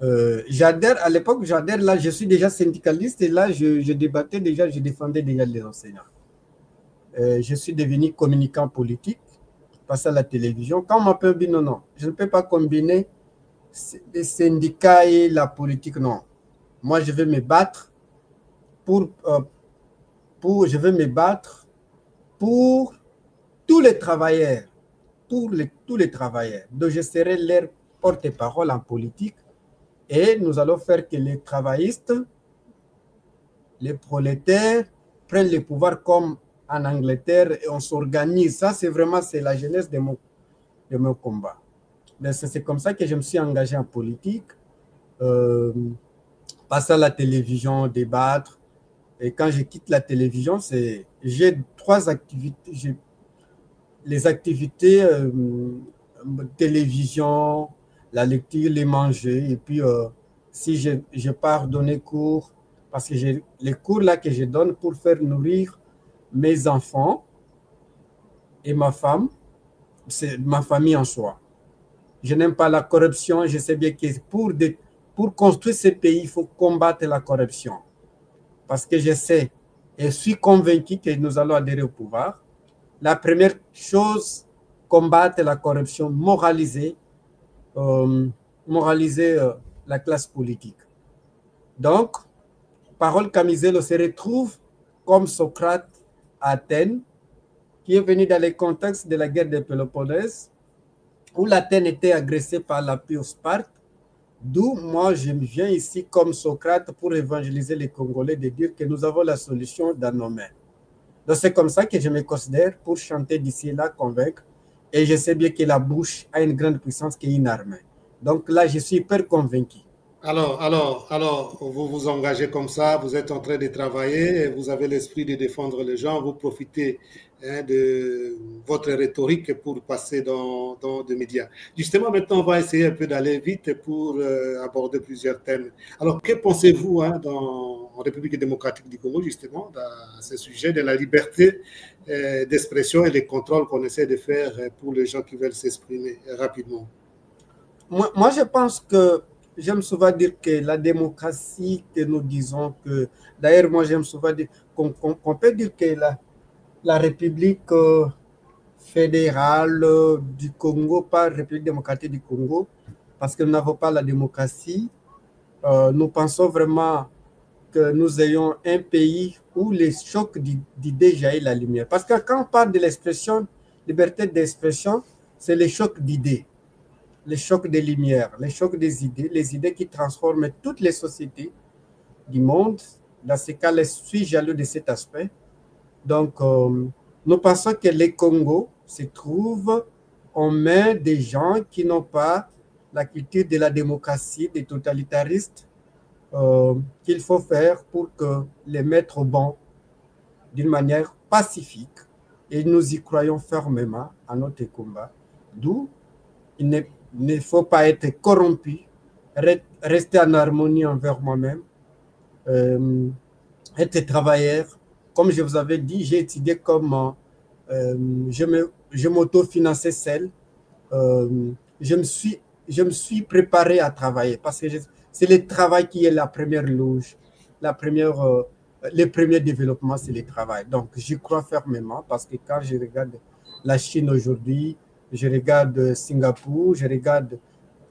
à l'époque, là, je suis déjà syndicaliste et là, je débattais déjà, je défendais déjà les enseignants. Je suis devenu communicant politique, passé à la télévision. Quand on m'appelle, dit non, non, je ne peux pas combiner les syndicats et la politique, non. Moi, je vais me battre pour tous les travailleurs, tous les travailleurs. Donc, je serai leur porte-parole en politique et nous allons faire que les travaillistes, les prolétaires prennent le pouvoir comme en Angleterre et on s'organise. Ça, c'est vraiment la jeunesse de mon combat. C'est comme ça que je me suis engagé en politique, passer à la télévision, débattre. Et quand je quitte la télévision, j'ai 3 activités. Les activités télévision, la lecture, les manger, et puis si je pars donner cours, parce que j'ai les cours là que je donne pour faire nourrir mes enfants et ma femme, c'est ma famille en soi. Je n'aime pas la corruption, je sais bien que pour construire ce pays, il faut combattre la corruption. Parce que je sais et je suis convaincu que nous allons adhérer au pouvoir. La première chose, combattre la corruption, moraliser la classe politique. Donc, Parole Camiselo se retrouve comme Socrate à Athènes, qui est venu dans le contexte de la guerre de Péloponnèse, où l'Athènes était agressée par la pure Sparte, d'où moi je viens ici comme Socrate pour évangéliser les Congolais, de dire que nous avons la solution dans nos mains. Donc c'est comme ça que je me considère pour chanter d'ici là, convaincre, et je sais bien que la bouche a une grande puissance qui est une armée. Donc là, je suis hyper convaincu. Alors, vous vous engagez comme ça, vous êtes en train de travailler, et vous avez l'esprit de défendre les gens, vous profitez de votre rhétorique pour passer dans des médias. Justement, maintenant, on va essayer un peu d'aller vite pour aborder plusieurs thèmes. Alors, que pensez-vous en République démocratique du Congo, justement, à ce sujet de la liberté d'expression et les contrôles qu'on essaie de faire pour les gens qui veulent s'exprimer rapidement? Moi, je pense que j'aime souvent dire que la démocratie que nous disons que... D'ailleurs, moi, j'aime souvent dire qu'on peut dire que la République fédérale du Congo, pas République démocratique du Congo, parce que nous n'avons pas la démocratie. Nous pensons vraiment que nous ayons un pays où les chocs d'idées jaillissent la lumière. Parce que quand on parle de l'expression, liberté d'expression, c'est les chocs d'idées. Les chocs des lumières, les chocs des idées, les idées qui transforment toutes les sociétés du monde. Dans ce cas, je suis jaloux de cet aspect. Donc, nous pensons que le Congo se trouve en main des gens qui n'ont pas la culture de la démocratie, des totalitaristes, qu'il faut faire pour que les mettre au banc d'une manière pacifique. Et nous y croyons fermement à notre combat, d'où il ne faut pas être corrompu, rester en harmonie envers moi-même, être travailleur. Comme je vous avais dit, j'ai étudié comment je m'auto-finançais seul. Je me suis préparé à travailler parce que c'est le travail qui est la première loge les premiers développements, c'est le travail. Donc, j'y crois fermement parce que quand je regarde la Chine aujourd'hui, je regarde Singapour, je regarde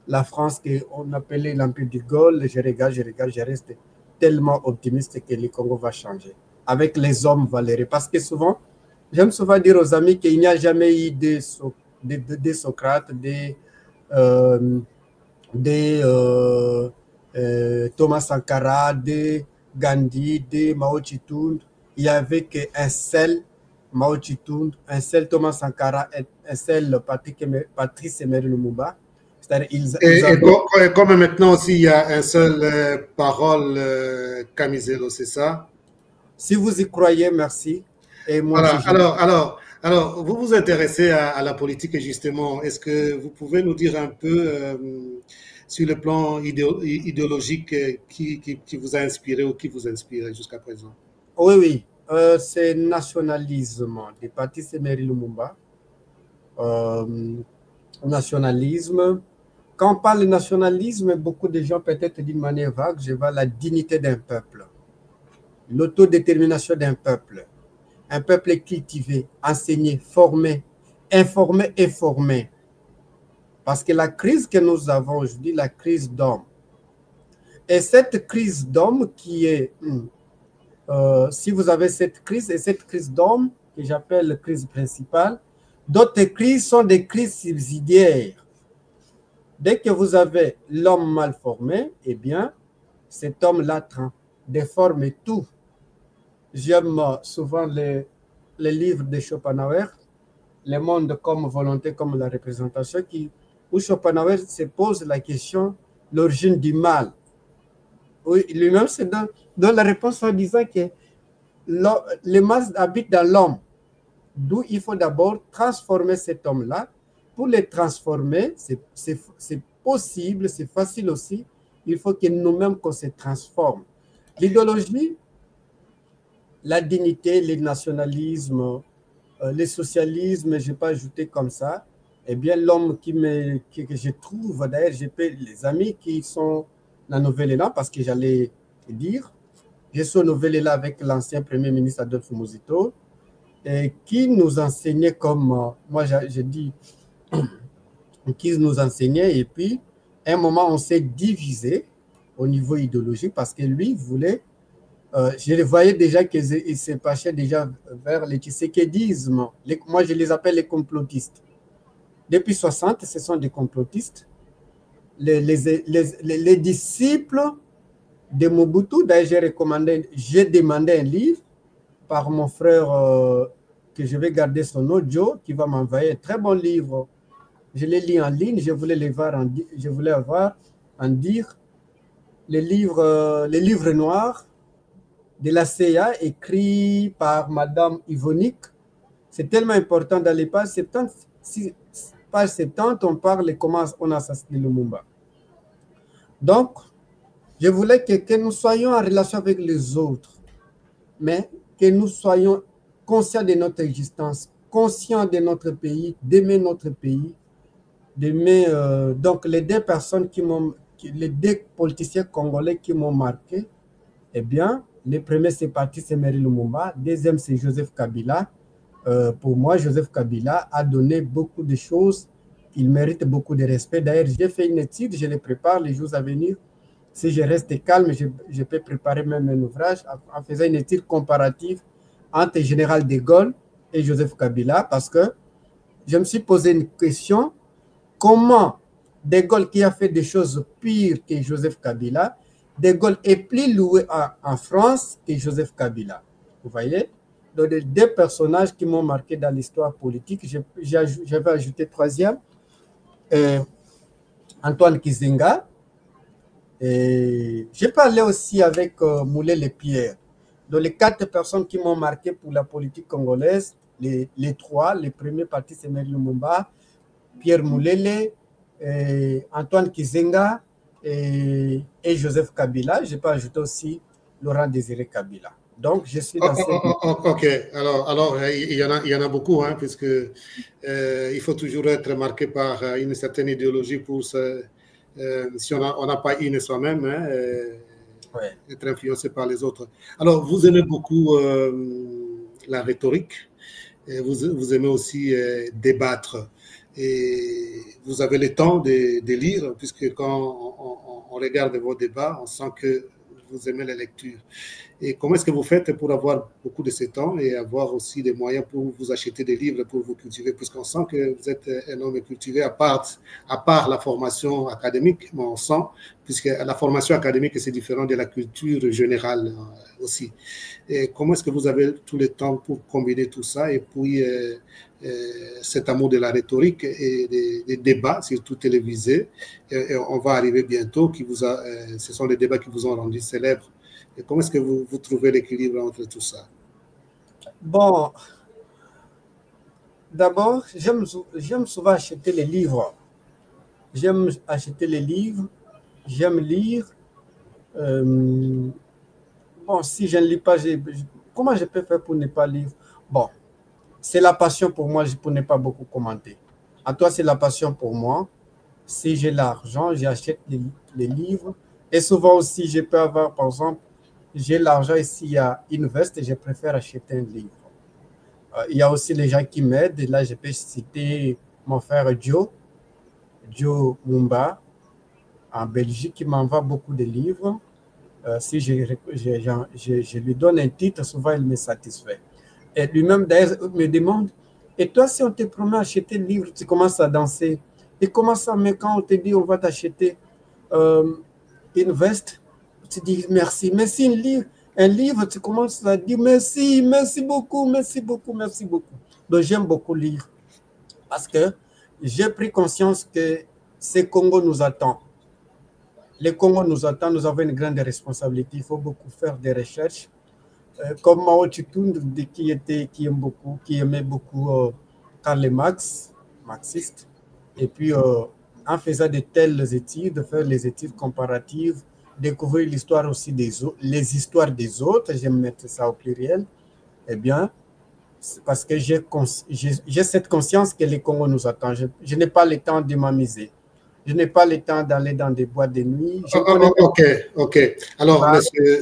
la France qu'on appelait l'Empire du Golfe, je reste tellement optimiste que le Congo va changer. Avec les hommes valeureux. Parce que souvent, j'aime souvent dire aux amis qu'il n'y a jamais eu des Socrates, Thomas Sankara, des Gandhi, des Mao Tse-tung. Il n'y avait qu'un seul Mao Tse-tung, un seul Thomas Sankara, un seul Patrice Emery Lumumba. Et comme maintenant aussi, il y a un seul parole Camizelo, c'est ça? Si vous y croyez, merci. Et moi, voilà. Alors, vous vous intéressez à la politique justement. Est-ce que vous pouvez nous dire un peu sur le plan idéologique qui vous a inspiré ou qui vous inspire jusqu'à présent? Oui. C'est nationalisme du Patrice Emery Lumumba. Nationalisme. Quand on parle de nationalisme, beaucoup de gens peut-être d'une manière vague, je vois la dignité d'un peuple, l'autodétermination d'un peuple, un peuple cultivé, enseigné, formé, informé et formé. Parce que la crise que nous avons aujourd'hui, la crise d'hommes, et cette crise d'hommes qui est, si vous avez cette crise, et cette crise d'hommes, que j'appelle crise principale, d'autres crises sont des crises subsidiaires. Dès que vous avez l'homme mal formé, eh bien, cet homme-là déforme tout. J'aime souvent les livres de Schopenhauer, Le monde comme volonté, comme la représentation, où Schopenhauer se pose la question, l'origine du mal. Oui, lui-même, c'est dans la réponse en disant que le mal habite dans l'homme, d'où il faut d'abord transformer cet homme-là. Pour le transformer, c'est possible, c'est facile aussi. Il faut que nous-mêmes qu'on se transforme. L'idéologie, la dignité, le nationalisme, le socialisme, je n'ai pas ajouté comme ça. Eh bien, l'homme que je trouve, d'ailleurs, les amis qui sont dans Nouvelle-Élan, parce que j'allais dire, je suis au Nouvelle-Élan avec l'ancien Premier ministre Adolphe Muzito, et qui nous enseignait comme, moi je dis, qui nous enseignait, et puis, à un moment, on s'est divisé au niveau idéologique parce que lui voulait, je le voyais déjà qu'il se penchait déjà vers le tshisekidisme. Moi, je les appelle les complotistes. Depuis 60, ce sont des complotistes. Les disciples de Mobutu, d'ailleurs, j'ai demandé un livre par mon frère, que je vais garder son audio, qui va m'envoyer un très bon livre. Je l'ai lu en ligne, je voulais avoir en dire les livres noirs de la CIA écrit par Madame Yvonique. C'est tellement important dans les pages 70, on parle de comment on a assassiné Lumumba. Donc, je voulais que nous soyons en relation avec les autres, mais que nous soyons conscients de notre existence, conscients de notre pays, d'aimer notre pays, d'aimer donc les deux personnes les deux politiciens congolais qui m'ont marqué. Eh bien, le premier c'est Patrice Emery Lumumba, deuxième c'est Joseph Kabila. Pour moi, Joseph Kabila a donné beaucoup de choses, il mérite beaucoup de respect. D'ailleurs, j'ai fait une étude, je les prépare les jours à venir. Si je reste calme, je peux préparer même un ouvrage en faisant une étude comparative entre le général de Gaulle et Joseph Kabila, parce que je me suis posé une question, comment de Gaulle, qui a fait des choses pires que Joseph Kabila, de Gaulle est plus loué en France que Joseph Kabila. Vous voyez? Donc, les deux personnages qui m'ont marqué dans l'histoire politique, j'avais ajouté troisième, Antoine Kizenga. J'ai parlé aussi avec Moulé Lepierre. Donc, les quatre personnes qui m'ont marqué pour la politique congolaise, les trois, les premiers partis, c'est Emery Lumumba, Pierre Moulele, Antoine Kizenga et Joseph Kabila. Je peux ajouter aussi Laurent Désiré Kabila. Donc, je suis dans Ok, alors il y en a beaucoup, hein, puisque il faut toujours être marqué par une certaine idéologie pour si on n'a pas une soi-même. Hein, Ouais. être influencé par les autres. Alors, vous aimez beaucoup la rhétorique, et vous aimez aussi débattre. Et vous avez le temps de lire, puisque quand on regarde vos débats, on sent que vous aimez la lecture. Et comment est-ce que vous faites pour avoir beaucoup de ce temps et avoir aussi des moyens pour vous acheter des livres, pour vous cultiver, puisqu'on sent que vous êtes un homme cultivé, à part la formation académique, mais on sent, puisque la formation académique, c'est différent de la culture générale aussi. Et comment est-ce que vous avez tout le temps pour combiner tout ça et puis cet amour de la rhétorique et des débats, surtout télévisés, et on va arriver bientôt, ce sont les débats qui vous ont rendu célèbre. Et comment est-ce que vous trouvez l'équilibre entre tout ça? Bon, d'abord, j'aime souvent acheter les livres. J'aime acheter les livres, j'aime lire. Bon, si je ne lis pas, comment je peux faire pour ne pas lire? Bon, c'est la passion pour moi, pour ne pas beaucoup commenter. À toi, c'est la passion pour moi. Si j'ai l'argent, j'achète les livres. Et souvent aussi, je peux avoir, par exemple, j'ai l'argent ici à Invest et je préfère acheter un livre. Il y a aussi les gens qui m'aident. Et là, je peux citer mon frère Joe Mumba, en Belgique, qui m'envoie beaucoup de livres. Si je lui donne un titre, souvent il me satisfait. Et lui-même, d'ailleurs, me demande, et toi, si on te promet acheter le livre, tu commences à danser. Et comment ça, mais quand on te dit, on va t'acheter une veste, tu dis merci. Mais si un livre, tu commences à dire merci, merci beaucoup, merci beaucoup, merci beaucoup. Donc, j'aime beaucoup lire parce que j'ai pris conscience que ce Congo nous attend. Le Congo nous attend, nous avons une grande responsabilité. Il faut beaucoup faire des recherches. Comme Mao Tse-tung, qui aimait beaucoup Karl Marx, marxiste. Et puis, en faisant de telles études, faire les études comparatives, découvrir l'histoire aussi les histoires des autres, j'aime mettre ça au pluriel, eh bien, parce que j'ai cette conscience que le Congo nous attend. Je n'ai pas le temps de m'amuser. Je n'ai pas le temps d'aller dans des boîtes de nuit. Ok. Alors,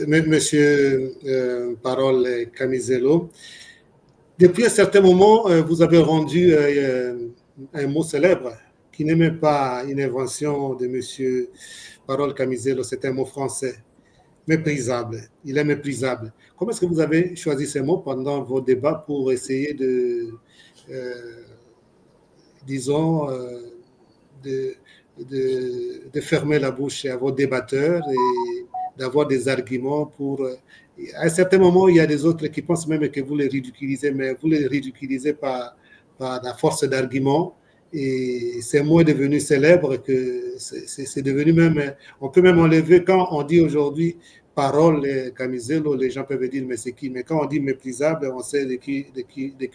monsieur Parole Camisello, depuis un certain moment, vous avez rendu un mot célèbre qui n'est même pas une invention de monsieur Parole Camisello, c'est un mot français. Méprisable. Il est méprisable. Comment est-ce que vous avez choisi ces mots pendant vos débats pour essayer disons, de fermer la bouche à vos débatteurs et d'avoir des arguments pour... À un certain moment, il y a des autres qui pensent même que vous les ridiculisez, mais vous les ridiculisez par la force d'argument. Et ce mot est devenu célèbre, que c'est devenu même... On peut même enlever, quand on dit aujourd'hui parole Camisello, les gens peuvent dire mais c'est qui? Mais quand on dit méprisable, on sait de qui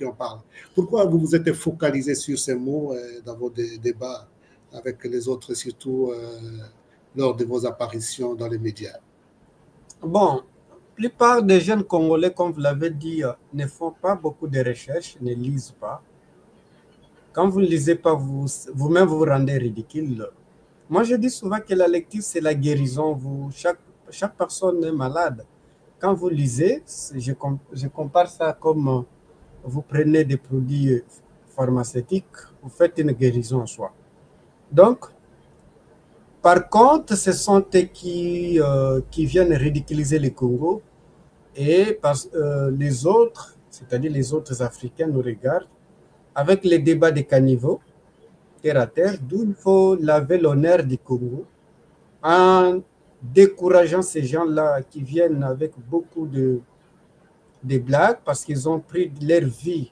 on parle. Pourquoi vous vous êtes focalisé sur ces mots dans vos débats avec les autres, surtout lors de vos apparitions dans les médias? Bon, la plupart des jeunes Congolais, comme vous l'avez dit, ne font pas beaucoup de recherches, ne lisent pas. Quand vous ne lisez pas, vous-même vous rendez ridicule. Moi, je dis souvent que la lecture, c'est la guérison. Chaque personne est malade. Quand vous lisez, je compare ça comme vous prenez des produits pharmaceutiques, vous faites une guérison en soi. Donc, par contre, ce sont eux qui viennent ridiculiser le Congo et les autres, c'est-à-dire les autres Africains, nous regardent avec les débats des caniveaux, terre à terre, d'où il faut laver l'honneur du Congo en décourageant ces gens-là qui viennent avec beaucoup de blagues parce qu'ils ont pris leur vie.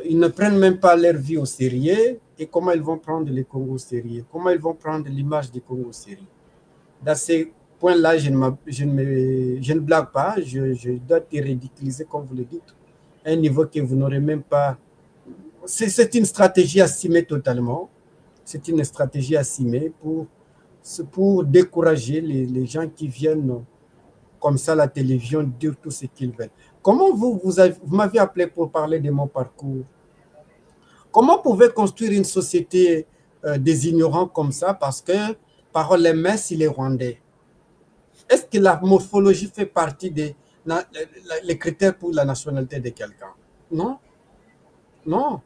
Ils ne prennent même pas leur vie au sérieux. Et comment ils vont prendre le Congo au sérieux? Comment ils vont prendre l'image du Congo au sérieux? Dans ces points-là, je ne blague pas. Je dois te ridiculiser, comme vous le dites, à un niveau que vous n'aurez même pas. C'est une stratégie assumée totalement. C'est une stratégie assumée pour décourager les gens qui viennent comme ça à la télévision dire tout ce qu'ils veulent. Comment vous m'avez appelé pour parler de mon parcours? Comment pouvez-vous construire une société des ignorants comme ça parce que par les mains, c'est les Rwandais? est-ce que la morphologie fait partie des les critères pour la nationalité de quelqu'un? Non. Non.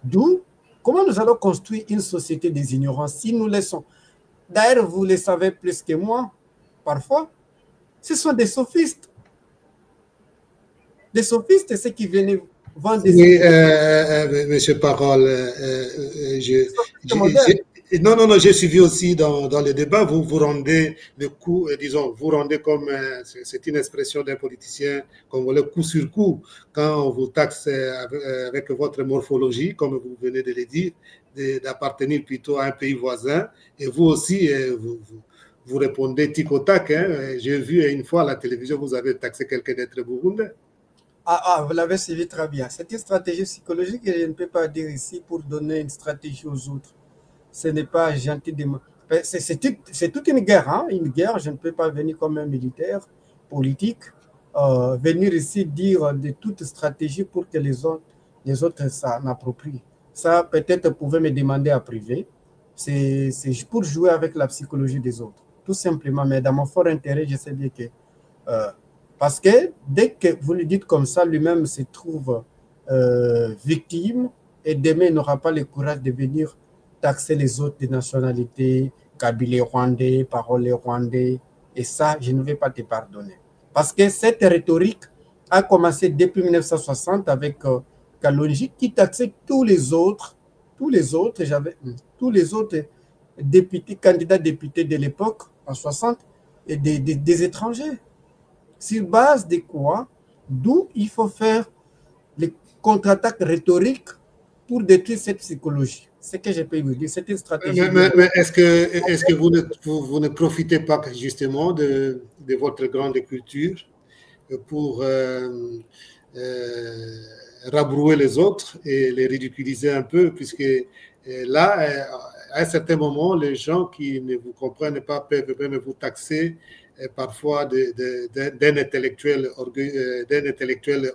D'où, comment nous allons construire une société des ignorants si nous laissons... D'ailleurs, vous le savez plus que moi, parfois, ce sont des sophistes. Des sophistes, ceux qui viennent vendre des... Oui, monsieur Parole, non, j'ai suivi aussi dans les débats, vous vous rendez le coup, disons, vous rendez comme, c'est une expression d'un politicien congolais, coup sur coup, quand on vous taxe avec votre morphologie, comme vous venez de le dire, d'appartenir plutôt à un pays voisin, et vous aussi, vous répondez tic au tac. Hein. J'ai vu une fois à la télévision, vous avez taxé quelqu'un d'être burundais. Vous l'avez suivi très bien. C'est une stratégie psychologique et je ne peux pas dire ici pour donner une stratégie aux autres. Ce n'est pas gentil de... C'est toute une guerre, hein? Une guerre. Je ne peux pas venir comme un militaire politique, venir ici dire de toute stratégie pour que les autres s'en approprient. Ça, peut-être, vous pouvez me demander à privé. C'est pour jouer avec la psychologie des autres, tout simplement. Mais dans mon fort intérêt, je sais bien que... parce que dès que vous le dites comme ça, lui-même se trouve victime et demain, il n'aura pas le courage de venir taxer les autres des nationalités, Kabylie rwandais, Parole rwandais. Et ça, je ne vais pas te pardonner. Parce que cette rhétorique a commencé depuis 1960 avec Kalonji qui taxait tous les autres députés, candidats députés de l'époque, en 60, et des étrangers. Sur base de quoi? D'où il faut faire les contre-attaques rhétoriques pour détruire cette psychologie. C'est que je peux vous dire, c'est une stratégie. Mais est-ce que vous ne profitez pas justement de votre grande culture pour rabrouer les autres et les ridiculiser un peu, puisque là, à un certain moment, les gens qui ne vous comprennent pas peuvent même vous taxer parfois d'un intellectuel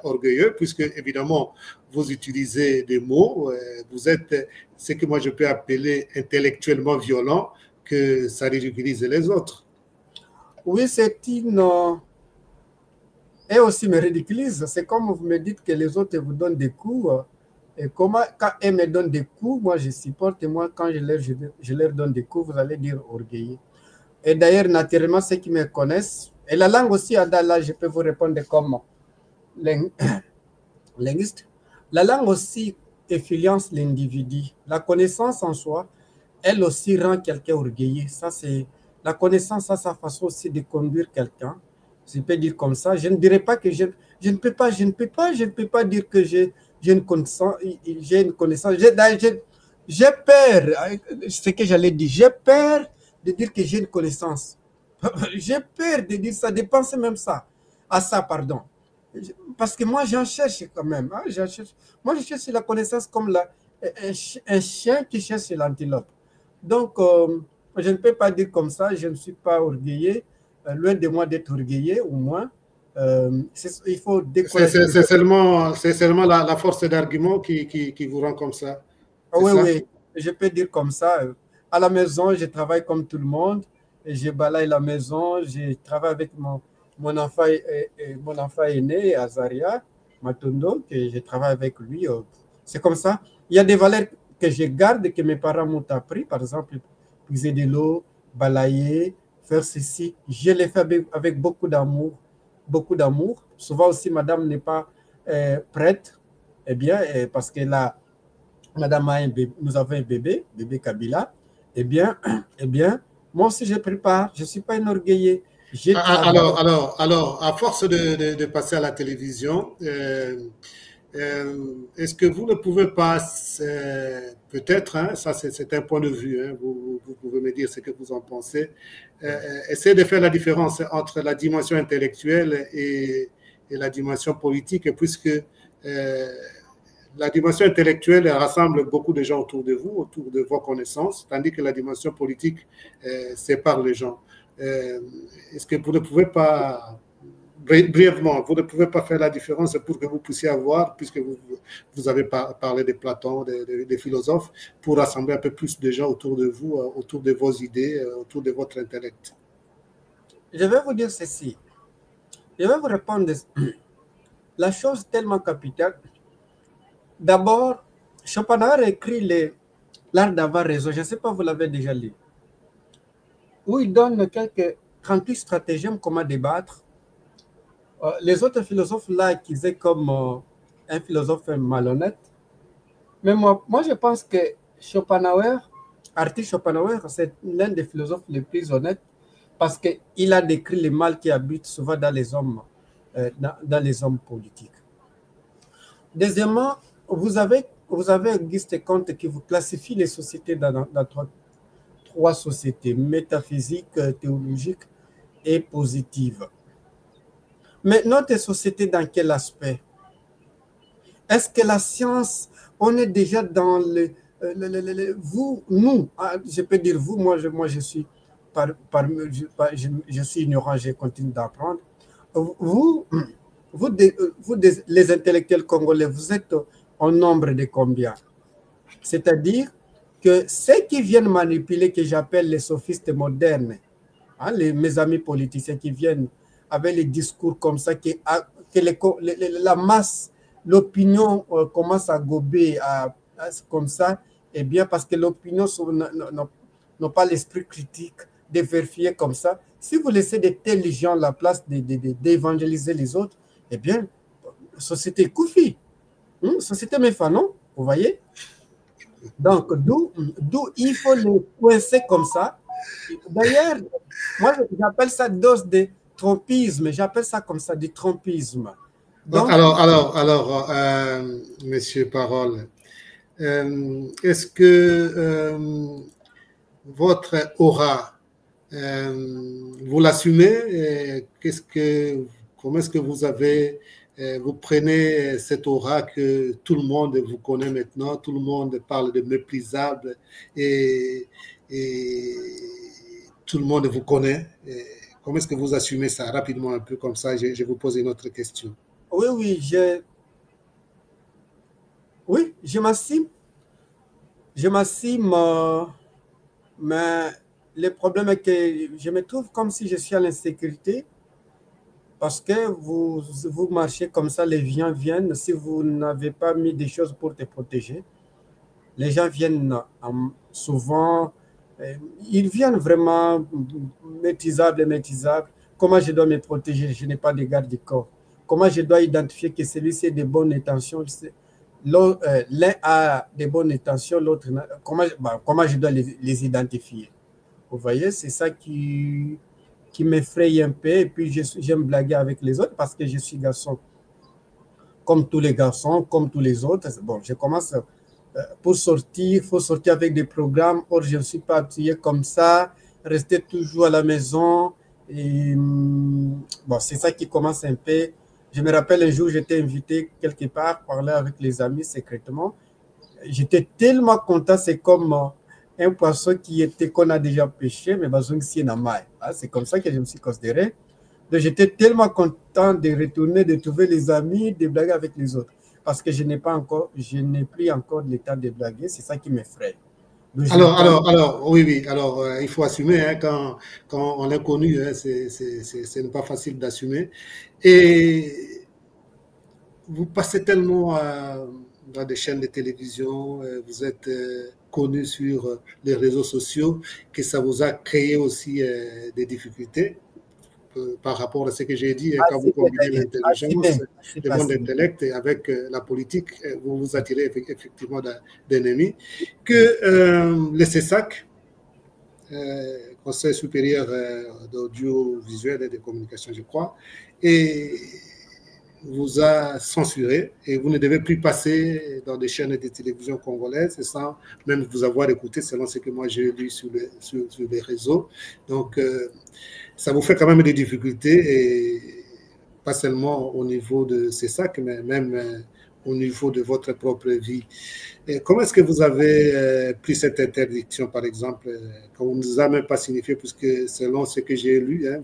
orgueilleux, puisque évidemment, vous utilisez des mots, vous êtes ce que moi je peux appeler intellectuellement violent, que ça ridiculise les autres. Oui, c'est une... Et aussi me ridiculise. C'est comme vous me dites que les autres vous donnent des coups. Et comment, quand elles me donnent des coups, moi je supporte, et moi quand je leur donne des coups, vous allez dire orgueilleux. Et d'ailleurs, naturellement, ceux qui me connaissent, et la langue aussi, là, je peux vous répondre comme linguiste. La langue aussi influence l'individu. La connaissance en soi, elle aussi rend quelqu'un orgueilleux. Ça, c'est la connaissance, ça, sa façon aussi de conduire quelqu'un. Je peux dire comme ça. Je ne dirais pas que je ne peux pas dire que j'ai une connaissance. J'ai peur, ce que j'allais dire, j'ai peur de dire que j'ai une connaissance. J'ai peur de dire ça, de penser même ça. À ça, pardon. Parce que moi, j'en cherche quand même. Hein, moi, je cherche la connaissance comme un chien qui cherche l'antilope. Donc, je ne peux pas dire comme ça, je ne suis pas orgueilleux. Loin de moi d'être orgueilleux, au moins. Il faut décourager. C'est seulement la force d'argument qui vous rend comme ça. Oui, ça? Oui, je peux dire comme ça. À la maison, je travaille comme tout le monde. Et je balaye la maison, je travaille avec mon enfant aîné, Azaria Matondo, que je travaille avec lui. C'est comme ça. Il y a des valeurs que je garde, que mes parents m'ont appris. Par exemple, puiser de l'eau, balayer, faire ceci. Je les fais avec beaucoup d'amour. Beaucoup d'amour. Souvent aussi, madame n'est pas prête. Eh bien, parce que là, madame a nous avons un bébé Kabila. Eh bien, moi aussi, je prépare. Je ne suis pas un orgueilleux. Alors, à force de passer à la télévision, est-ce que vous ne pouvez pas, peut-être, hein, ça c'est un point de vue, hein, vous pouvez me dire ce que vous en pensez, essayer de faire la différence entre la dimension intellectuelle et la dimension politique, puisque la dimension intellectuelle rassemble beaucoup de gens autour de vous, autour de vos connaissances, tandis que la dimension politique sépare les gens. Est-ce que vous ne pouvez pas, brièvement, vous ne pouvez pas faire la différence pour que vous puissiez avoir, puisque vous avez parlé de Platon, des philosophes, pour rassembler un peu plus de gens autour de vous, autour de vos idées, autour de votre intellect? je vais vous dire ceci. Je vais vous répondre la chose tellement capitale. D'abord, Schopenhauer a écrit L'art d'avoir raison. Je ne sais pas, vous l'avez déjà lu. Où il donne quelques 38 stratagèmes comment débattre. Les autres philosophes là accusaient comme un philosophe malhonnête. Mais moi, je pense que Schopenhauer, Arthur Schopenhauer, c'est l'un des philosophes les plus honnêtes parce qu'il a décrit le mal qui habite souvent dans les hommes, dans les hommes politiques. Deuxièmement, vous avez Auguste Comte qui vous classifie les sociétés dans trois sociétés, métaphysiques, théologiques et positives. Mais notre société, dans quel aspect? Est-ce que la science, on est déjà dans nous, je peux dire vous, moi je suis je suis ignorant, je continue d'apprendre. Vous, les intellectuels congolais, vous êtes en nombre de combien? C'est-à-dire que ceux qui viennent manipuler, que j'appelle les sophistes modernes, hein, mes amis politiciens qui viennent avec les discours comme ça, que la masse, l'opinion commence à gober comme ça, eh bien parce que l'opinion n'a pas l'esprit critique de vérifier comme ça. Si vous laissez de tels gens la place d'évangéliser les autres, eh bien, société Koufi, société Méfanon, vous voyez? Donc, d'où il faut les coincer comme ça. D'ailleurs, moi, j'appelle ça dose de trompisme. J'appelle ça comme ça, du trompisme. Donc, alors Monsieur Parole, est-ce que votre aura, vous l'assumez? Comment est-ce que vous prenez cette aura que tout le monde vous connaît maintenant, tout le monde parle de méprisable et tout le monde vous connaît. Comment est-ce que vous assumez ça rapidement un peu comme ça? Je vous pose une autre question. Oui, je m'assume. Je m'assume, mais le problème est que je me trouve comme si je suis à l'insécurité parce que vous marchez comme ça, les gens viennent. Si vous n'avez pas mis des choses pour te protéger, les gens viennent souvent, ils viennent vraiment maîtrisables. Comment je dois me protéger? Je n'ai pas de garde du corps. Comment je dois identifier que celui-ci a de bonnes intentions? L'un a de bonnes intentions, l'autre n'a. Comment je dois les identifier? Vous voyez, c'est ça qui m'effraie un peu. Et puis, j'aime blaguer avec les autres parce que je suis garçon. Comme tous les garçons, comme tous les autres. Bon, je commence pour sortir, il faut sortir avec des programmes. Or, je ne suis pas habitué comme ça. Rester toujours à la maison. Et, bon, c'est ça qui commence un peu. Je me rappelle un jour, j'étais invité quelque part, parler avec les amis secrètement. J'étais tellement content, c'est comme un poisson qu'on a déjà pêché, mais c'est comme ça que je me suis considéré. Donc, j'étais tellement content de retourner, de trouver les amis, de blaguer avec les autres. Parce que je n'ai plus encore l'état de blaguer, c'est ça qui m'effraie. Alors, oui, alors il faut assumer, hein, quand on est connu, hein, c'est pas facile d'assumer. Et vous passez tellement dans des chaînes de télévision, vous êtes connu sur les réseaux sociaux, que ça vous a créé aussi des difficultés par rapport à ce que j'ai dit, quand vous combinez l'intelligence, le monde intellect avec la politique, vous vous attirez effectivement d'ennemis, que le CESAC, Conseil supérieur d'audiovisuel et de communication, je crois, et vous a censuré et vous ne devez plus passer dans des chaînes de télévision congolaises sans même vous avoir écouté, selon ce que moi j'ai lu sur les réseaux. Donc, ça vous fait quand même des difficultés, et pas seulement au niveau de CESAC, mais même au niveau de votre propre vie. Et comment est-ce que vous avez pris cette interdiction, par exemple, qu'on ne nous a même pas signifié, puisque selon ce que j'ai lu, hein,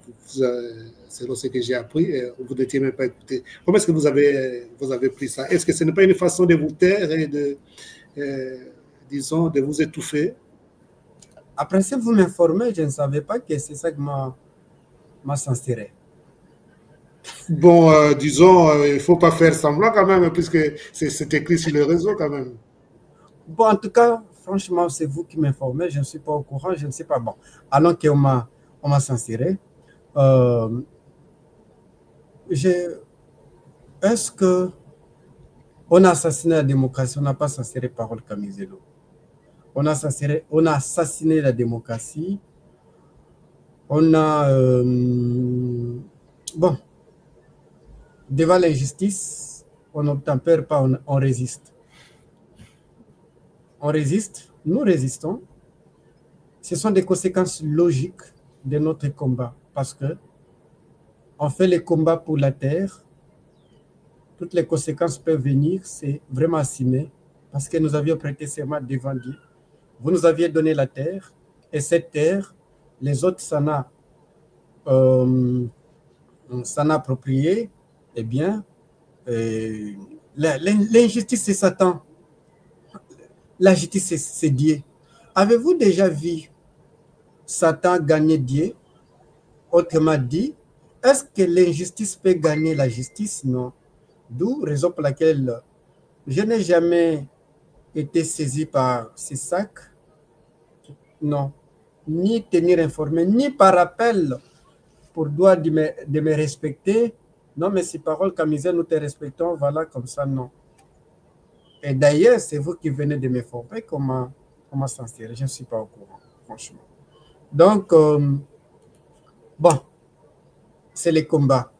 selon ce que j'ai appris, vous n'étiez même pas écouté. Comment est-ce que vous avez pris ça? Est-ce que ce n'est pas une façon de vous taire et disons, de vous étouffer? Après, si vous m'informez, je ne savais pas que c'est ça que m'a... m'insérer. Bon, disons, il ne faut pas faire semblant quand même, puisque c'est écrit sur le réseau quand même. Bon, en tout cas, franchement, c'est vous qui m'informez, je ne suis pas au courant, je ne sais pas. Bon, alors qu'on m'a censuré, est-ce que on a assassiné la démocratie, on n'a pas censuré Parole Kamizelo. On a assassiné la démocratie, on a... bon, devant l'injustice, on n'obtempère pas, on résiste. On résiste, nous résistons. Ce sont des conséquences logiques de notre combat parce que on fait les combats pour la terre. Toutes les conséquences peuvent venir, c'est vraiment assumé parce que nous avions prêté serment devant Dieu. Vous nous aviez donné la terre et cette terre, les autres s'en approprié. Eh bien, l'injustice, c'est Satan. La justice, c'est Dieu. Avez-vous déjà vu Satan gagner Dieu? Autrement dit, est-ce que l'injustice peut gagner la justice? Non. D'où raison pour laquelle je n'ai jamais été saisi par ces sacs. Non. Ni tenir informé, ni par appel pour droit de me respecter. Non, mais ces paroles, Kamizelo, nous te respectons, voilà, comme ça, non. Et d'ailleurs, c'est vous qui venez de m'informer comment censurer. Je ne suis pas au courant, franchement. Donc, bon, c'est les combats.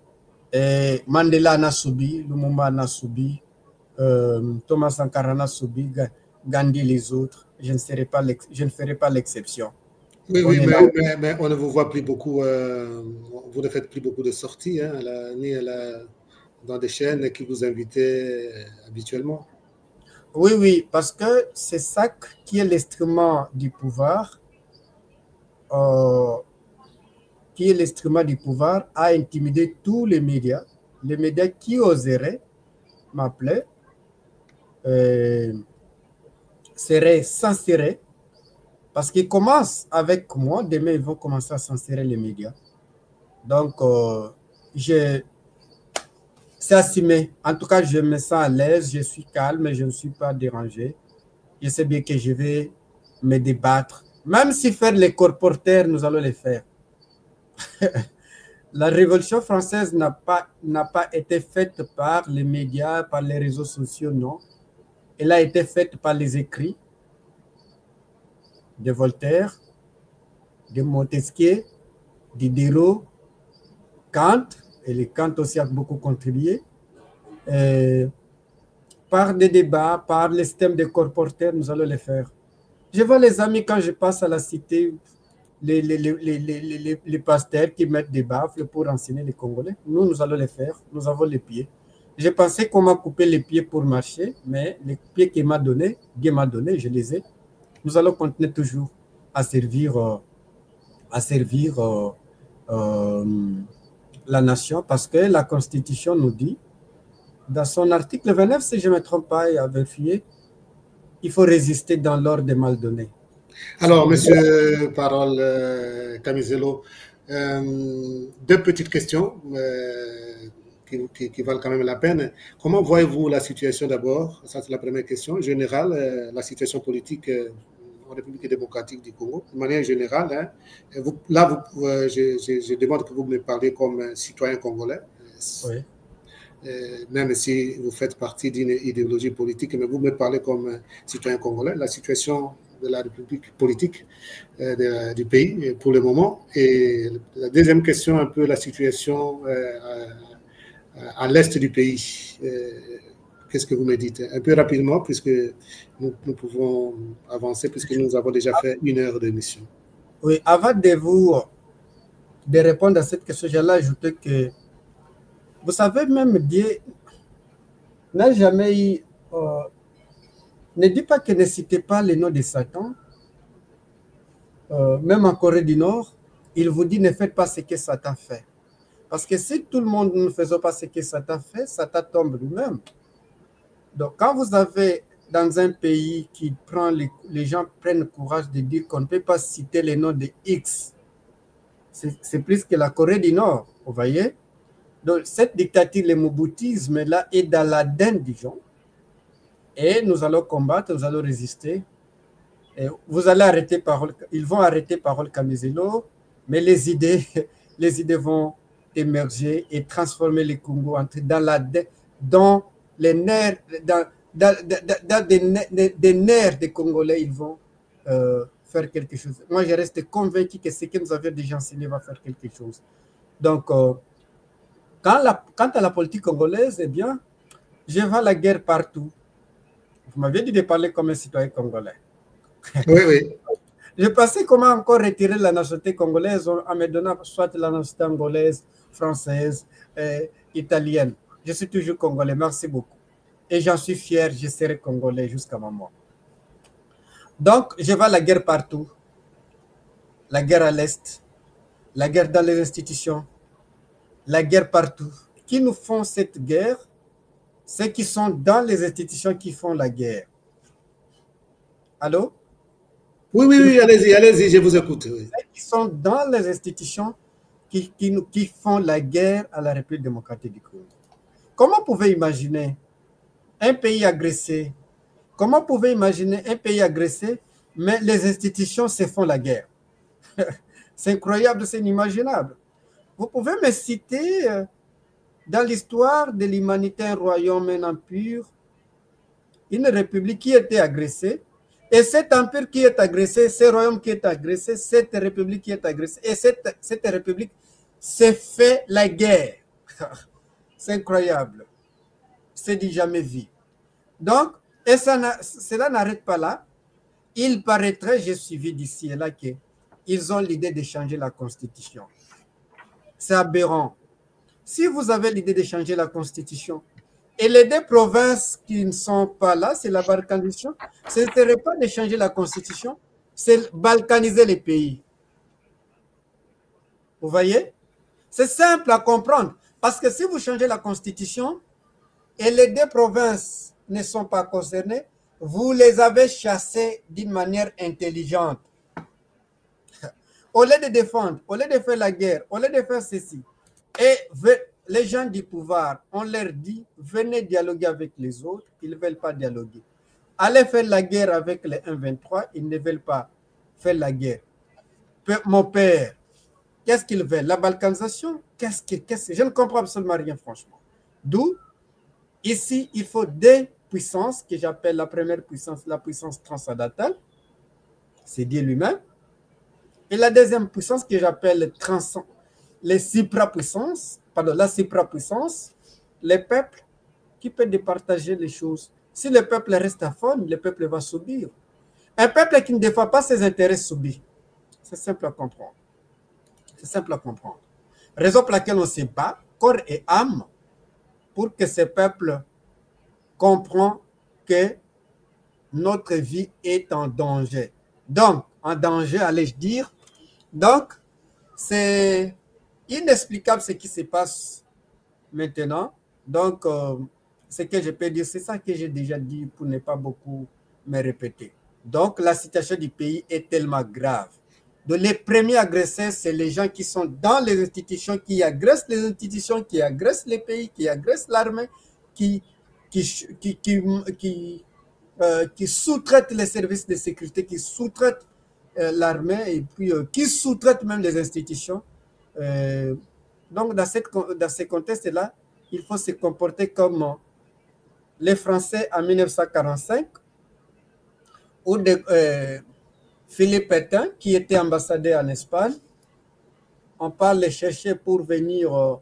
Et Mandela n'a subi, Lumumba n'a subi, Thomas Sankara n'a subi, Gandhi les autres. Je ne ferai pas l'exception. Oui, mais on ne vous voit plus beaucoup, vous ne faites plus beaucoup de sorties, hein, dans des chaînes qui vous invitaient habituellement. Oui, parce que c'est ça qui est l'instrument du pouvoir, à intimider tous les médias qui oseraient m'appeler, seraient censurés, parce qu'ils commencent avec moi, demain ils vont commencer à censurer les médias. Donc, c'est assumé. En tout cas, je me sens à l'aise, je suis calme, je ne suis pas dérangé. Je sais bien que je vais me débattre. Même si faire les colporteurs, nous allons les faire. La Révolution française n'a pas été faite par les médias, par les réseaux sociaux, non. Elle a été faite par les écrits de Voltaire, de Montesquieu, Diderot, Kant, et les Kant aussi a beaucoup contribué, par des débats, par les systèmes de colporteurs, nous allons les faire. Je vois les amis quand je passe à la cité, les pasteurs qui mettent des baffles pour enseigner les Congolais. Nous allons les faire, nous avons les pieds. J'ai pensé comment couper les pieds pour marcher, mais les pieds qu'il m'a donné, Dieu m'a donné, je les ai. Nous allons continuer toujours à servir la nation, parce que la Constitution nous dit, dans son article 29, si je ne me trompe pas et à vérifier, il faut résister dans l'ordre mal donné. Alors, monsieur Parole Kamizelo, deux petites questions qui valent quand même la peine. Comment voyez-vous la situation d'abord? Ça, c'est la première question. Générale, la situation politique en République démocratique du Congo, de manière générale. Hein. Je demande que vous me parliez comme un citoyen congolais. Oui. Même si vous faites partie d'une idéologie politique, mais vous me parlez comme un citoyen congolais. La situation de la République politique du pays pour le moment. Et la deuxième question, un peu la situation à l'est du pays. Qu'est-ce que vous me dites? Un peu rapidement, puisque nous pouvons avancer, puisque nous avons déjà fait 1 heure d'émission. Oui, avant de répondre à cette question, j'allais ajouter que, vous savez, même Dieu n'a jamais eu... ne dit pas que ne citez pas le nom de Satan. Même en Corée du Nord, il vous dit ne faites pas ce que Satan fait. Parce que si tout le monde ne faisait pas ce que Satan fait, Satan tombe lui-même. Donc, quand vous avez dans un pays qui prend les gens prennent le courage de dire qu'on ne peut pas citer les noms de X, c'est plus que la Corée du Nord, vous voyez. Donc, cette dictature, le moboutisme-là, est dans l'ADN du gens. Et nous allons combattre, nous allons résister. Et vous allez arrêter parole, ils vont arrêter parole Kamizelo, mais les idées vont émerger et transformer les Congo dans les nerfs, dans des nerfs des Congolais, ils vont faire quelque chose. Moi, je reste convaincu que ce que nous avions déjà enseigné va faire quelque chose. Donc, quant à la politique congolaise, eh bien, je vois la guerre partout. Vous m'avez dit de parler comme un citoyen congolais. Oui, oui. Je pensais comment encore retirer la nationalité congolaise en me donnant soit la nationalité angolaise, française, italienne. Je suis toujours congolais, merci beaucoup. Et j'en suis fier, je serai congolais jusqu'à ma mort. Donc, je vois la guerre partout. La guerre à l'Est, la guerre dans les institutions, la guerre partout. Qui nous font cette guerre? Ceux qui sont dans les institutions qui font la guerre. Allô? Oui, oui, oui, allez-y, je vous écoute. Oui. Ceux qui sont dans les institutions qui font la guerre à la République démocratique du Congo. Comment pouvez-vous imaginer un pays agressé? Comment pouvez-vous imaginer un pays agressé, mais les institutions se font la guerre? C'est incroyable, c'est inimaginable. Vous pouvez me citer dans l'histoire de l'humanité un royaume, un empire, une république qui était agressée, et cet empire qui est agressé, ce royaume qui est agressé, cette république qui est agressée, et cette république s'est fait la guerre. C'est incroyable. C'est du jamais vu. Donc, et cela n'arrête pas là. Il paraîtrait, j'ai suivi d'ici et là, qu'ils ont l'idée de changer la Constitution. C'est aberrant. Si vous avez l'idée de changer la Constitution, et les deux provinces qui ne sont pas là, c'est la balkanisation, ce ne serait pas de changer la Constitution, c'est balkaniser les pays. Vous voyez? C'est simple à comprendre. Parce que si vous changez la Constitution, et les deux provinces ne sont pas concernées, vous les avez chassées d'une manière intelligente. Au lieu de défendre, au lieu de faire la guerre, au lieu de faire ceci, et les gens du pouvoir, on leur dit, venez dialoguer avec les autres, ils ne veulent pas dialoguer. Allez faire la guerre avec les 1-23, ils ne veulent pas faire la guerre. Mon père, qu'est-ce qu'ils veulent? La balkanisation? Je ne comprends absolument rien, franchement. D'où, ici, il faut des puissances, que j'appelle la première puissance, la puissance transcendantale, c'est Dieu lui-même, et la deuxième puissance que j'appelle les suprapuissances, pardon, la suprapuissance, les peuples qui peuvent départager les choses. Si le peuple reste à fond, le peuple va subir. Un peuple qui ne défend pas ses intérêts subit. C'est simple à comprendre. C'est simple à comprendre. Raison pour laquelle on se bat, corps et âme, pour que ce peuple comprenne que notre vie est en danger. Donc, en danger, allais-je dire. Donc, c'est inexplicable ce qui se passe maintenant. Donc, ce que je peux dire, c'est ça que j'ai déjà dit pour ne pas beaucoup me répéter. Donc, la situation du pays est tellement grave. Donc, les premiers agresseurs, c'est les gens qui sont dans les institutions, qui agressent les institutions, qui agressent les pays, qui agressent l'armée, qui sous-traitent les services de sécurité, qui sous-traitent l'armée et puis qui sous-traitent même les institutions. Donc, dans ces contextes-là, il faut se comporter comme les Français en 1945, ou Philippe Pétain, qui était ambassadeur en Espagne. On parle de chercher pour venir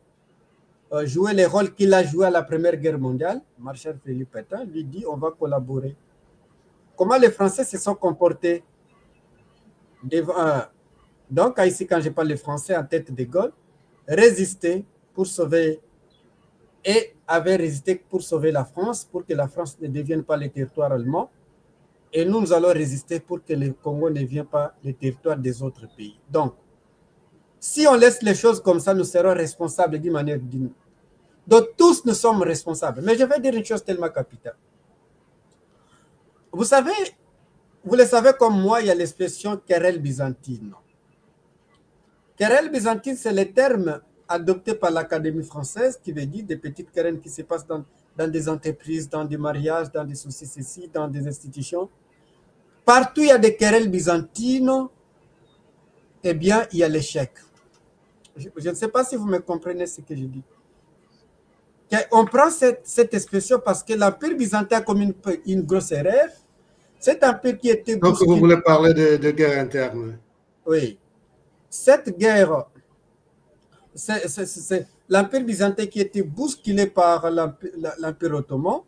jouer les rôles qu'il a joué à la Première Guerre mondiale. Marshal Philippe Pétain lui dit on va collaborer. Comment les Français se sont comportés devant, donc ici quand je parle de Français en tête de Gaulle, résister pour sauver et avait résisté pour sauver la France, pour que la France ne devienne pas le territoire allemand. Et nous allons résister pour que le Congo ne devienne pas le territoire des autres pays. Donc, si on laisse les choses comme ça, nous serons responsables d'une manière digne. Donc, tous nous sommes responsables. Mais je vais dire une chose tellement capitale. Vous savez, vous le savez comme moi, il y a l'expression querelle byzantine. Querelle byzantine, c'est le terme adopté par l'Académie française qui veut dire des petites querelles qui se passent dans des entreprises, dans des mariages, dans des sociétés, dans des institutions. Partout il y a des querelles byzantines, eh bien, il y a l'échec. Je ne sais pas si vous me comprenez ce que je dis. On prend cette expression parce que l'Empire byzantin a commis une grosse erreur. Cet empire qui était bousculé. Donc, vous voulez parler de guerre interne. Oui. Cette guerre, l'Empire byzantin qui était bousculé par l'Empire ottoman,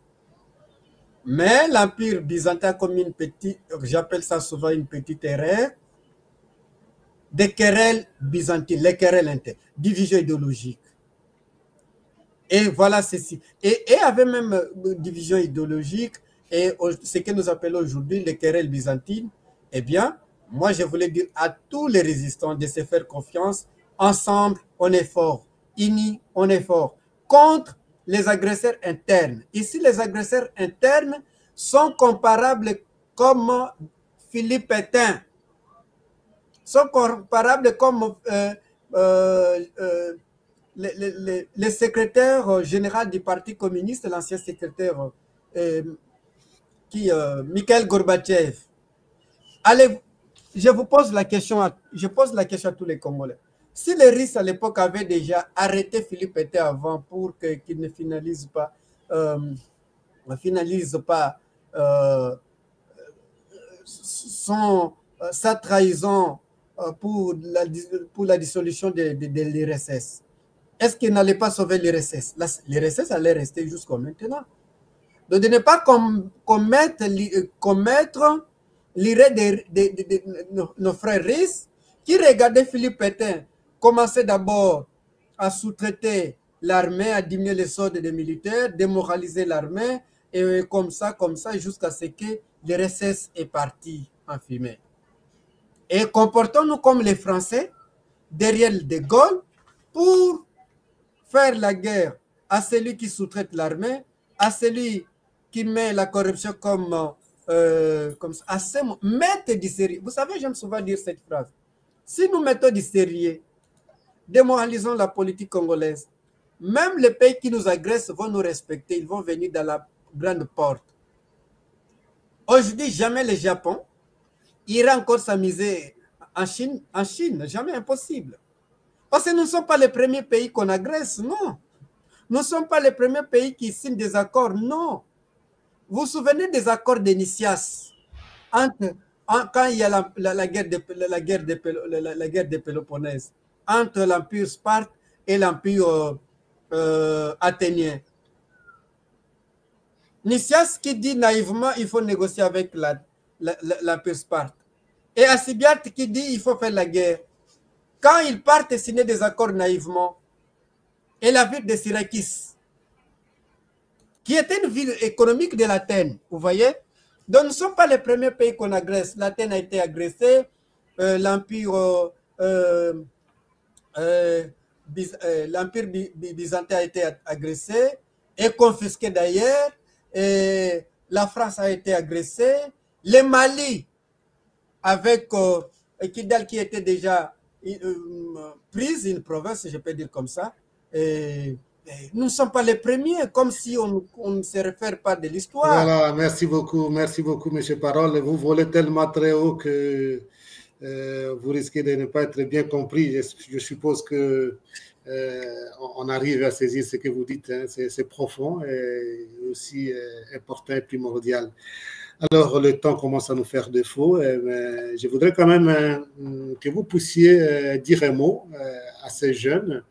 mais l'Empire byzantin a commis une petite, j'appelle ça souvent une petite erreur, des querelles byzantines, les querelles internes, division idéologique. Et voilà ceci. Et avait même division idéologique, et ce que nous appelons aujourd'hui les querelles byzantines, eh bien, moi je voulais dire à tous les résistants de se faire confiance. Ensemble, on est fort. Unis, on est fort. Contre les agresseurs internes. Ici, les agresseurs internes sont comparables comme Philippe Pétain, sont comparables comme le secrétaire général du Parti communiste, l'ancien secrétaire Mikhail Gorbatchev. Allez, je pose la question à tous les Congolais. Si les Russes à l'époque avaient déjà arrêté Philippe Pétain avant pour qu'il ne finalise pas sa trahison pour la dissolution de l'URSS, est-ce qu'il n'allait pas sauver l'URSS? L'URSS allait rester jusqu'à maintenant. Donc, de ne pas commettre l'erreur de nos frères russes qui regardaient Philippe Pétain commencer d'abord à sous-traiter l'armée, à diminuer les soldes des militaires, démoraliser l'armée, et comme ça, jusqu'à ce que l'URSS est parti en fumée. Et comportons-nous comme les Français derrière De Gaulle pour faire la guerre à celui qui sous-traite l'armée, à celui qui met la corruption comme ça, mettez du sérieux. Vous savez, j'aime souvent dire cette phrase. Si nous mettons du sérieux, démoralisons la politique congolaise, même les pays qui nous agressent vont nous respecter, ils vont venir dans la grande porte. Aujourd'hui, jamais le Japon ira encore s'amuser en Chine, jamais impossible. Parce que nous ne sommes pas les premiers pays qu'on agresse, non. Nous ne sommes pas les premiers pays qui signent des accords, non. Vous vous souvenez des accords de Nicias quand il y a la guerre de Péloponnèse entre l'Empire Sparte et l'Empire athénien. Nicias qui dit naïvement il faut négocier avec l'Empire Sparte. Et Alcibiade qui dit il faut faire la guerre. Quand ils partent signer des accords naïvement, et la ville de Syracuse, qui était une ville économique de l'Athènes, vous voyez? Donc, nous ne sommes pas les premiers pays qu'on agresse. L'Athènes a été agressée, l'Empire byzantin a été agressé et confisqué d'ailleurs, et la France a été agressée, le Mali, avec Kidal qui était déjà prise, une province, je peux dire comme ça, et nous ne sommes pas les premiers, comme si on ne se réfère pas de l'histoire. Voilà, merci beaucoup, M. Parole. Vous volez tellement très haut que vous risquez de ne pas être bien compris. Je suppose que on arrive à saisir ce que vous dites. Hein. C'est profond et aussi important et primordial. Alors, le temps commence à nous faire défaut. Mais je voudrais quand même que vous puissiez dire un mot à ces jeunes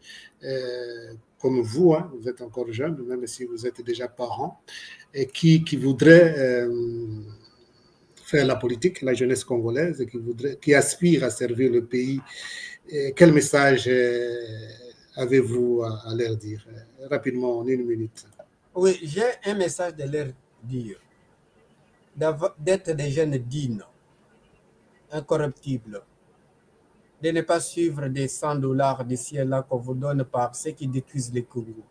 comme vous, hein, vous êtes encore jeune, même si vous êtes déjà parents, et qui voudraient faire la politique, la jeunesse congolaise, et qui aspire à servir le pays. Et quel message avez-vous à leur dire? Rapidement, en 1 minute. Oui, j'ai un message de leur dire. D'être des jeunes dignes, incorruptibles, de ne pas suivre des $100 d'ici et là qu'on vous donne par ceux qui détruisent les Congo.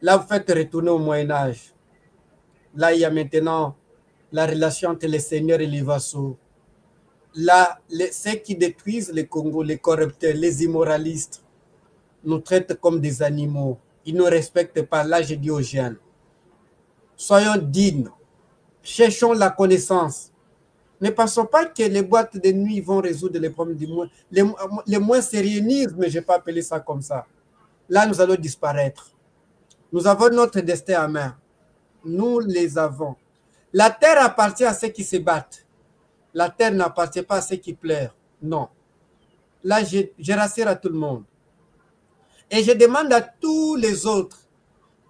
Là, vous faites retourner au Moyen-Âge. Là, il y a maintenant la relation entre les seigneurs et les vassaux. ceux qui détruisent le Congo, les corrupteurs, les immoralistes, nous traitent comme des animaux. Ils ne respectent pas. Là, je dis aux jeunes, soyons dignes, cherchons la connaissance. Ne pensons pas que les boîtes de nuit vont résoudre les problèmes du moins. Les moins sérieunisme, mais je n'ai pas appelé ça comme ça. Là, nous allons disparaître. Nous avons notre destin en main. Nous les avons. La terre appartient à ceux qui se battent. La terre n'appartient pas à ceux qui pleurent. Non. Là, je rassure à tout le monde. Et je demande à tous les autres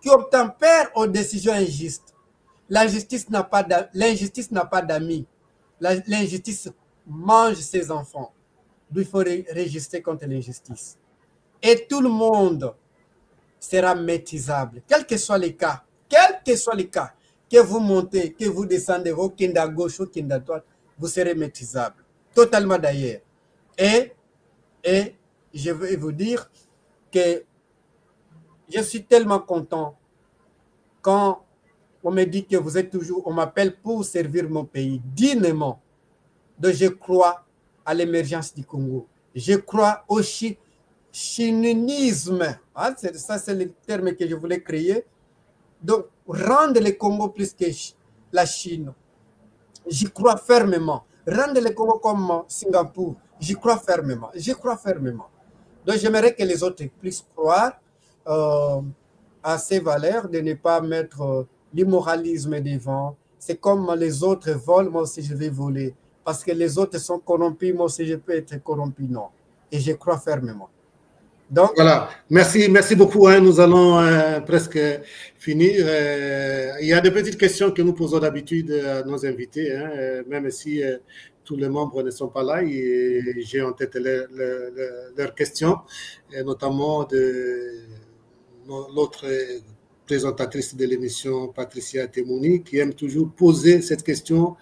qui obtempèrent aux décisions injustes. L'injustice n'a pas d'amis. L'injustice mange ses enfants. Donc, il faut résister contre l'injustice. Et tout le monde sera maîtrisable, quels que soient les cas. Quels que soient les cas, que vous montez, que vous descendez, au kind à gauche, au kind à droite, vous serez maîtrisable. Totalement d'ailleurs. Et je veux vous dire que je suis tellement content quand on me dit que vous êtes toujours, on m'appelle pour servir mon pays dignement. Donc je crois à l'émergence du Congo. Je crois au chininisme. Ah, ça, c'est le terme que je voulais créer. Donc, rendre le Congo plus que la Chine. J'y crois fermement. Rendre le Congo comme Singapour. J'y crois fermement. J'y crois fermement. Donc, j'aimerais que les autres puissent croire à ces valeurs, de ne pas mettre l'immoralisme devant. C'est comme les autres volent, moi aussi je vais voler. Parce que les autres sont corrompus, moi aussi je peux être corrompu. Non. Et je crois fermement. Donc, voilà, merci beaucoup. Hein. Nous allons presque finir. Il y a des petites questions que nous posons d'habitude à nos invités, hein, même si tous les membres ne sont pas là. J'ai en tête leurs questions, et notamment de l'autre présentatrice de l'émission, Patricia Temouni, qui aime toujours poser cette question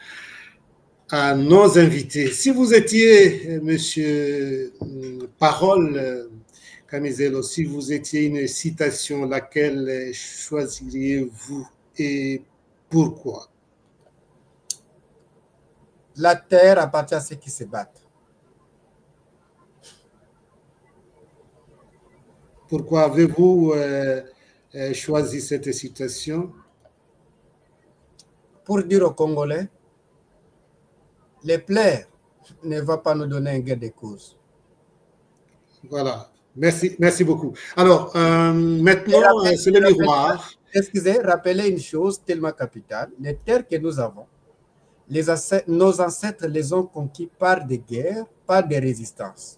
à nos invités. Si vous étiez, monsieur Parole Kamizelo, si vous étiez une citation, laquelle choisiriez-vous et pourquoi? La terre appartient à ceux qui se battent. Pourquoi avez-vous choisi cette citation? Pour dire aux Congolais, les plaies ne vont pas nous donner un gain de cause. Voilà. Merci beaucoup. Alors, maintenant, c'est le miroir. Excusez, rappelez une chose tellement capitale. Les terres que nous avons, nos ancêtres les ont conquis par des guerres, par des résistances.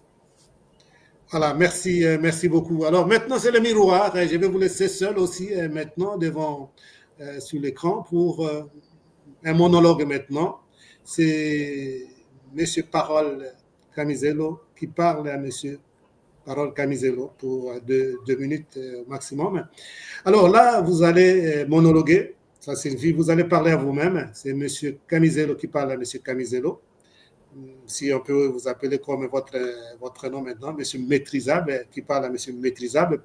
Voilà, merci beaucoup. Alors, maintenant, c'est le miroir. Je vais vous laisser seul aussi maintenant devant sur l'écran pour un monologue maintenant. C'est M. Parole Kamizelo qui parle à M. Parole Kamizelo pour 2 minutes au maximum. Alors là, vous allez monologuer, ça signifie vous allez parler à vous-même. C'est M. Kamizelo qui parle à M. Kamizelo. Si on peut vous appeler comme votre nom maintenant, M. Maîtrisable, qui parle à M. Maîtrisable.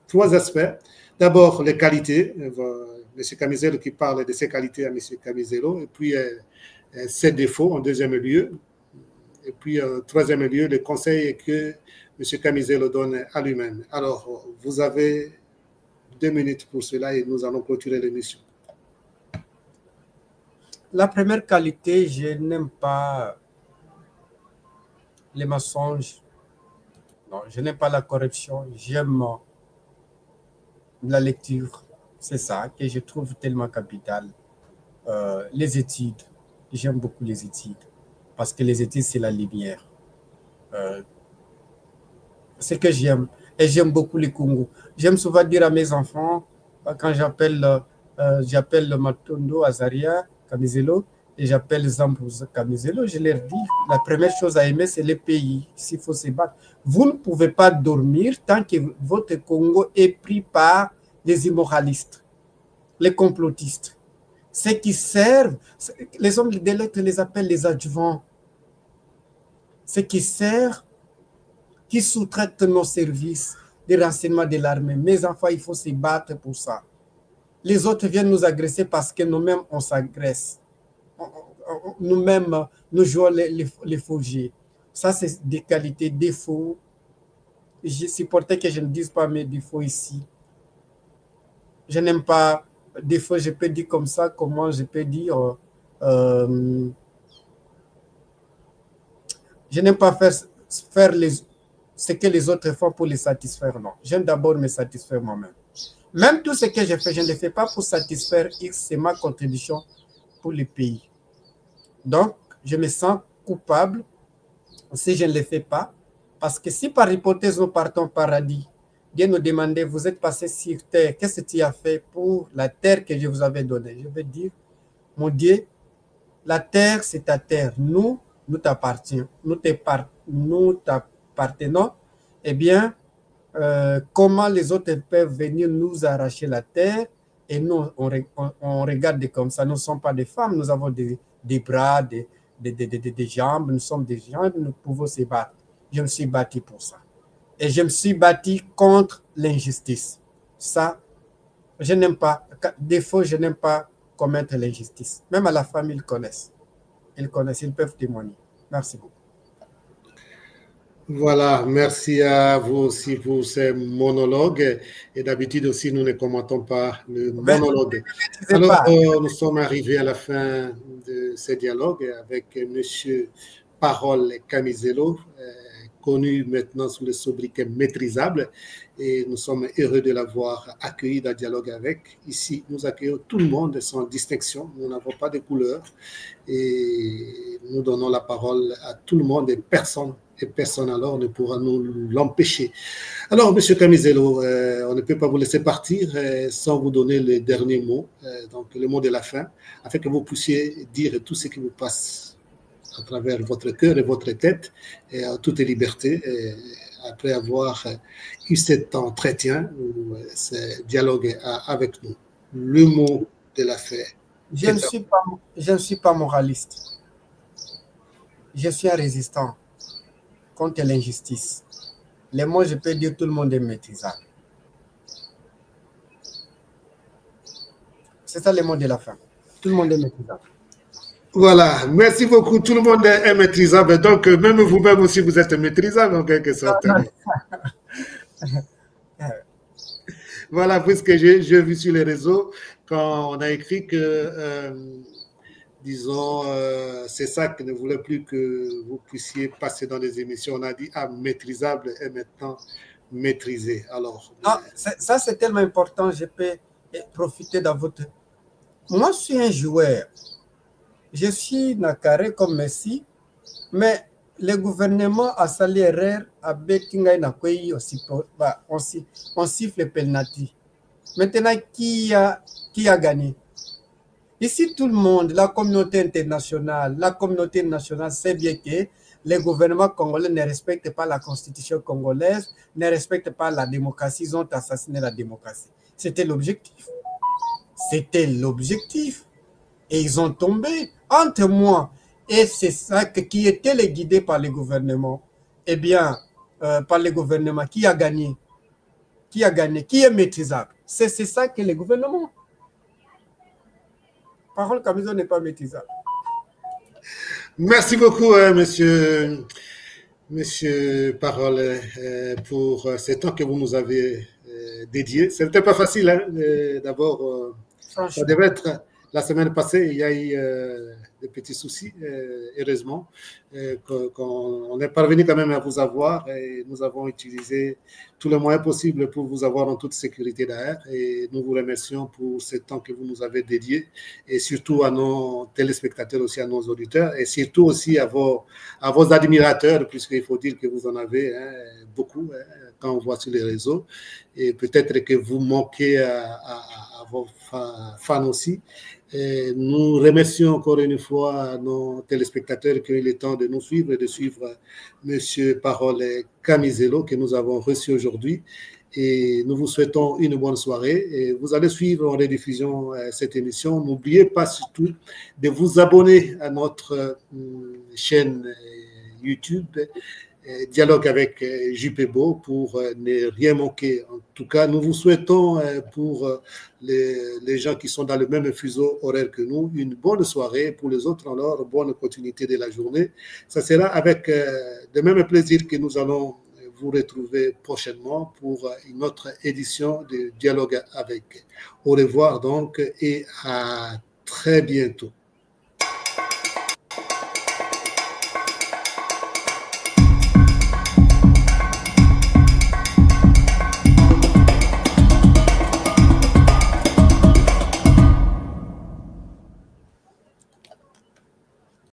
3 aspects. D'abord, les qualités. M. Kamizelo qui parle de ses qualités à M. Kamizelo. Et puis, ses défauts en 2e lieu. Et puis, en 3e lieu, les conseils que M. Kamizelo donne à lui-même. Alors, vous avez 2 minutes pour cela et nous allons clôturer l'émission. La première qualité, je n'aime pas les mensonges. Non, je n'aime pas la corruption. J'aime la lecture. C'est ça que je trouve tellement capital. Les études. J'aime beaucoup les études. Parce que les études, c'est la lumière. C'est que j'aime. Et j'aime beaucoup les Congo. J'aime souvent dire à mes enfants, quand j'appelle Matondo Azaria Kamizelo et j'appelle Zambouza Kamizelo, je leur dis, la première chose à aimer, c'est le pays. S'il faut se battre. Vous ne pouvez pas dormir tant que votre Congo est pris par les immoralistes, les complotistes. Ceux qui servent, les hommes de lettres les appellent les adjuvants. Ceux qui servent, qui sous-traitent nos services de renseignement de l'armée. Mes enfants, il faut se battre pour ça. Les autres viennent nous agresser parce que nous-mêmes, on s'agresse. nous-mêmes, nous jouons les faux jeux. Ça, c'est des qualités, défauts. Je supportais que je ne dise pas mes défauts ici. Je n'aime pas défauts, je peux dire comme ça, comment je peux dire. Je n'aime pas faire ce que les autres font pour les satisfaire, non. J'aime d'abord me satisfaire moi-même. Même tout ce que je fais, je ne le fais pas pour satisfaire X, c'est ma contribution pour le pays. Donc, je me sens coupable si je ne le fais pas, parce que si par hypothèse nous partons au paradis, Dieu nous demandait, vous êtes passé sur terre, qu'est-ce que tu as fait pour la terre que je vous avais donnée? Je vais dire, mon Dieu, la terre, c'est ta terre. Nous t'appartenons. Nous t'appartenons. Eh bien, comment les autres peuvent venir nous arracher la terre et nous, on regarde comme ça. Nous ne sommes pas des femmes, nous avons des bras, des jambes, nous sommes des gens, nous pouvons se battre. Je me suis battu pour ça. Et je me suis battu contre l'injustice. Ça, je n'aime pas. Des fois, je n'aime pas commettre l'injustice. Même à la famille, ils connaissent. Ils connaissent, ils peuvent témoigner. Merci beaucoup. Voilà, merci à vous aussi pour ces monologues. Et d'habitude aussi, nous ne commentons pas le monologue. Alors, nous sommes arrivés à la fin de ce dialogue avec M. Parole Camizelo, connu maintenant sous le sobriquet Maîtrisable. Et nous sommes heureux de l'avoir accueilli dans le dialogue avec. Ici, nous accueillons tout le monde sans distinction. Nous n'avons pas de couleur. Et nous donnons la parole à tout le monde et personne alors ne pourra nous l'empêcher. Alors, M. Camizelo, on ne peut pas vous laisser partir sans vous donner le dernier mot, donc le mot de la fin, afin que vous puissiez dire tout ce qui vous passe à travers votre cœur et votre tête, et à toute liberté, après avoir eu cet entretien ou ce dialogue avec nous. Le mot de la fin. Je ne suis pas moraliste. Je suis un résistant contre l'injustice. Les mots, je peux dire, tout le monde est maîtrisable. C'est ça les mots de la fin. Tout le monde est maîtrisable. Voilà, merci beaucoup. Tout le monde est maîtrisable. Donc, même vous-même aussi, vous êtes maîtrisable en quelque sorte. Voilà, puisque j'ai vu sur les réseaux, quand on a écrit que, disons, c'est ça qui ne voulait plus que vous puissiez passer dans les émissions. On a dit, maîtrisable est maintenant maîtrisé. Alors, ça, c'est tellement important. Je peux profiter dans votre... Moi, je suis un joueur. Je suis nakaré comme Messi, mais le gouvernement a sali erreur à Betinga na Kwei on siffle le penalty. Maintenant, qui a gagné? Ici, tout le monde, la communauté internationale sait bien que les gouvernements congolais ne respectent pas la constitution congolaise, ne respectent pas la démocratie, ils ont assassiné la démocratie. C'était l'objectif. C'était l'objectif. Et ils ont tombé entre moi et c'est ça qui était les guidés par le gouvernement. Eh bien, par le gouvernement, qui a gagné? Qui a gagné? Qui est maîtrisable? C'est ça que le gouvernement. Parole Camizelo n'est pas maîtrisable. Merci beaucoup, monsieur Parole, pour ce temps que vous nous avez dédié. Ce n'était pas facile, hein, d'abord. Ça devait être la semaine passée, il y a eu des petits soucis, heureusement, qu'on est parvenu quand même à vous avoir et nous avons utilisé tous les moyens possibles pour vous avoir en toute sécurité derrière et nous vous remercions pour ce temps que vous nous avez dédié et surtout à nos téléspectateurs aussi, à nos auditeurs et surtout aussi à vos admirateurs puisqu'il faut dire que vous en avez beaucoup quand on voit sur les réseaux et peut-être que vous manquez à vos fans aussi. Et nous remercions encore une fois nos téléspectateurs qui ont eu le temps de nous suivre et de suivre M. Parole Camizelo que nous avons reçu aujourd'hui. Et nous vous souhaitons une bonne soirée. Et vous allez suivre en rediffusion cette émission. N'oubliez pas surtout de vous abonner à notre chaîne YouTube dialogue avec JPBO pour ne rien manquer. En tout cas, nous vous souhaitons pour les gens qui sont dans le même fuseau horaire que nous une bonne soirée. Pour les autres, alors, bonne continuité de la journée. Ça sera avec le même plaisir que nous allons vous retrouver prochainement pour une autre édition de Dialogue avec. Au revoir donc et à très bientôt.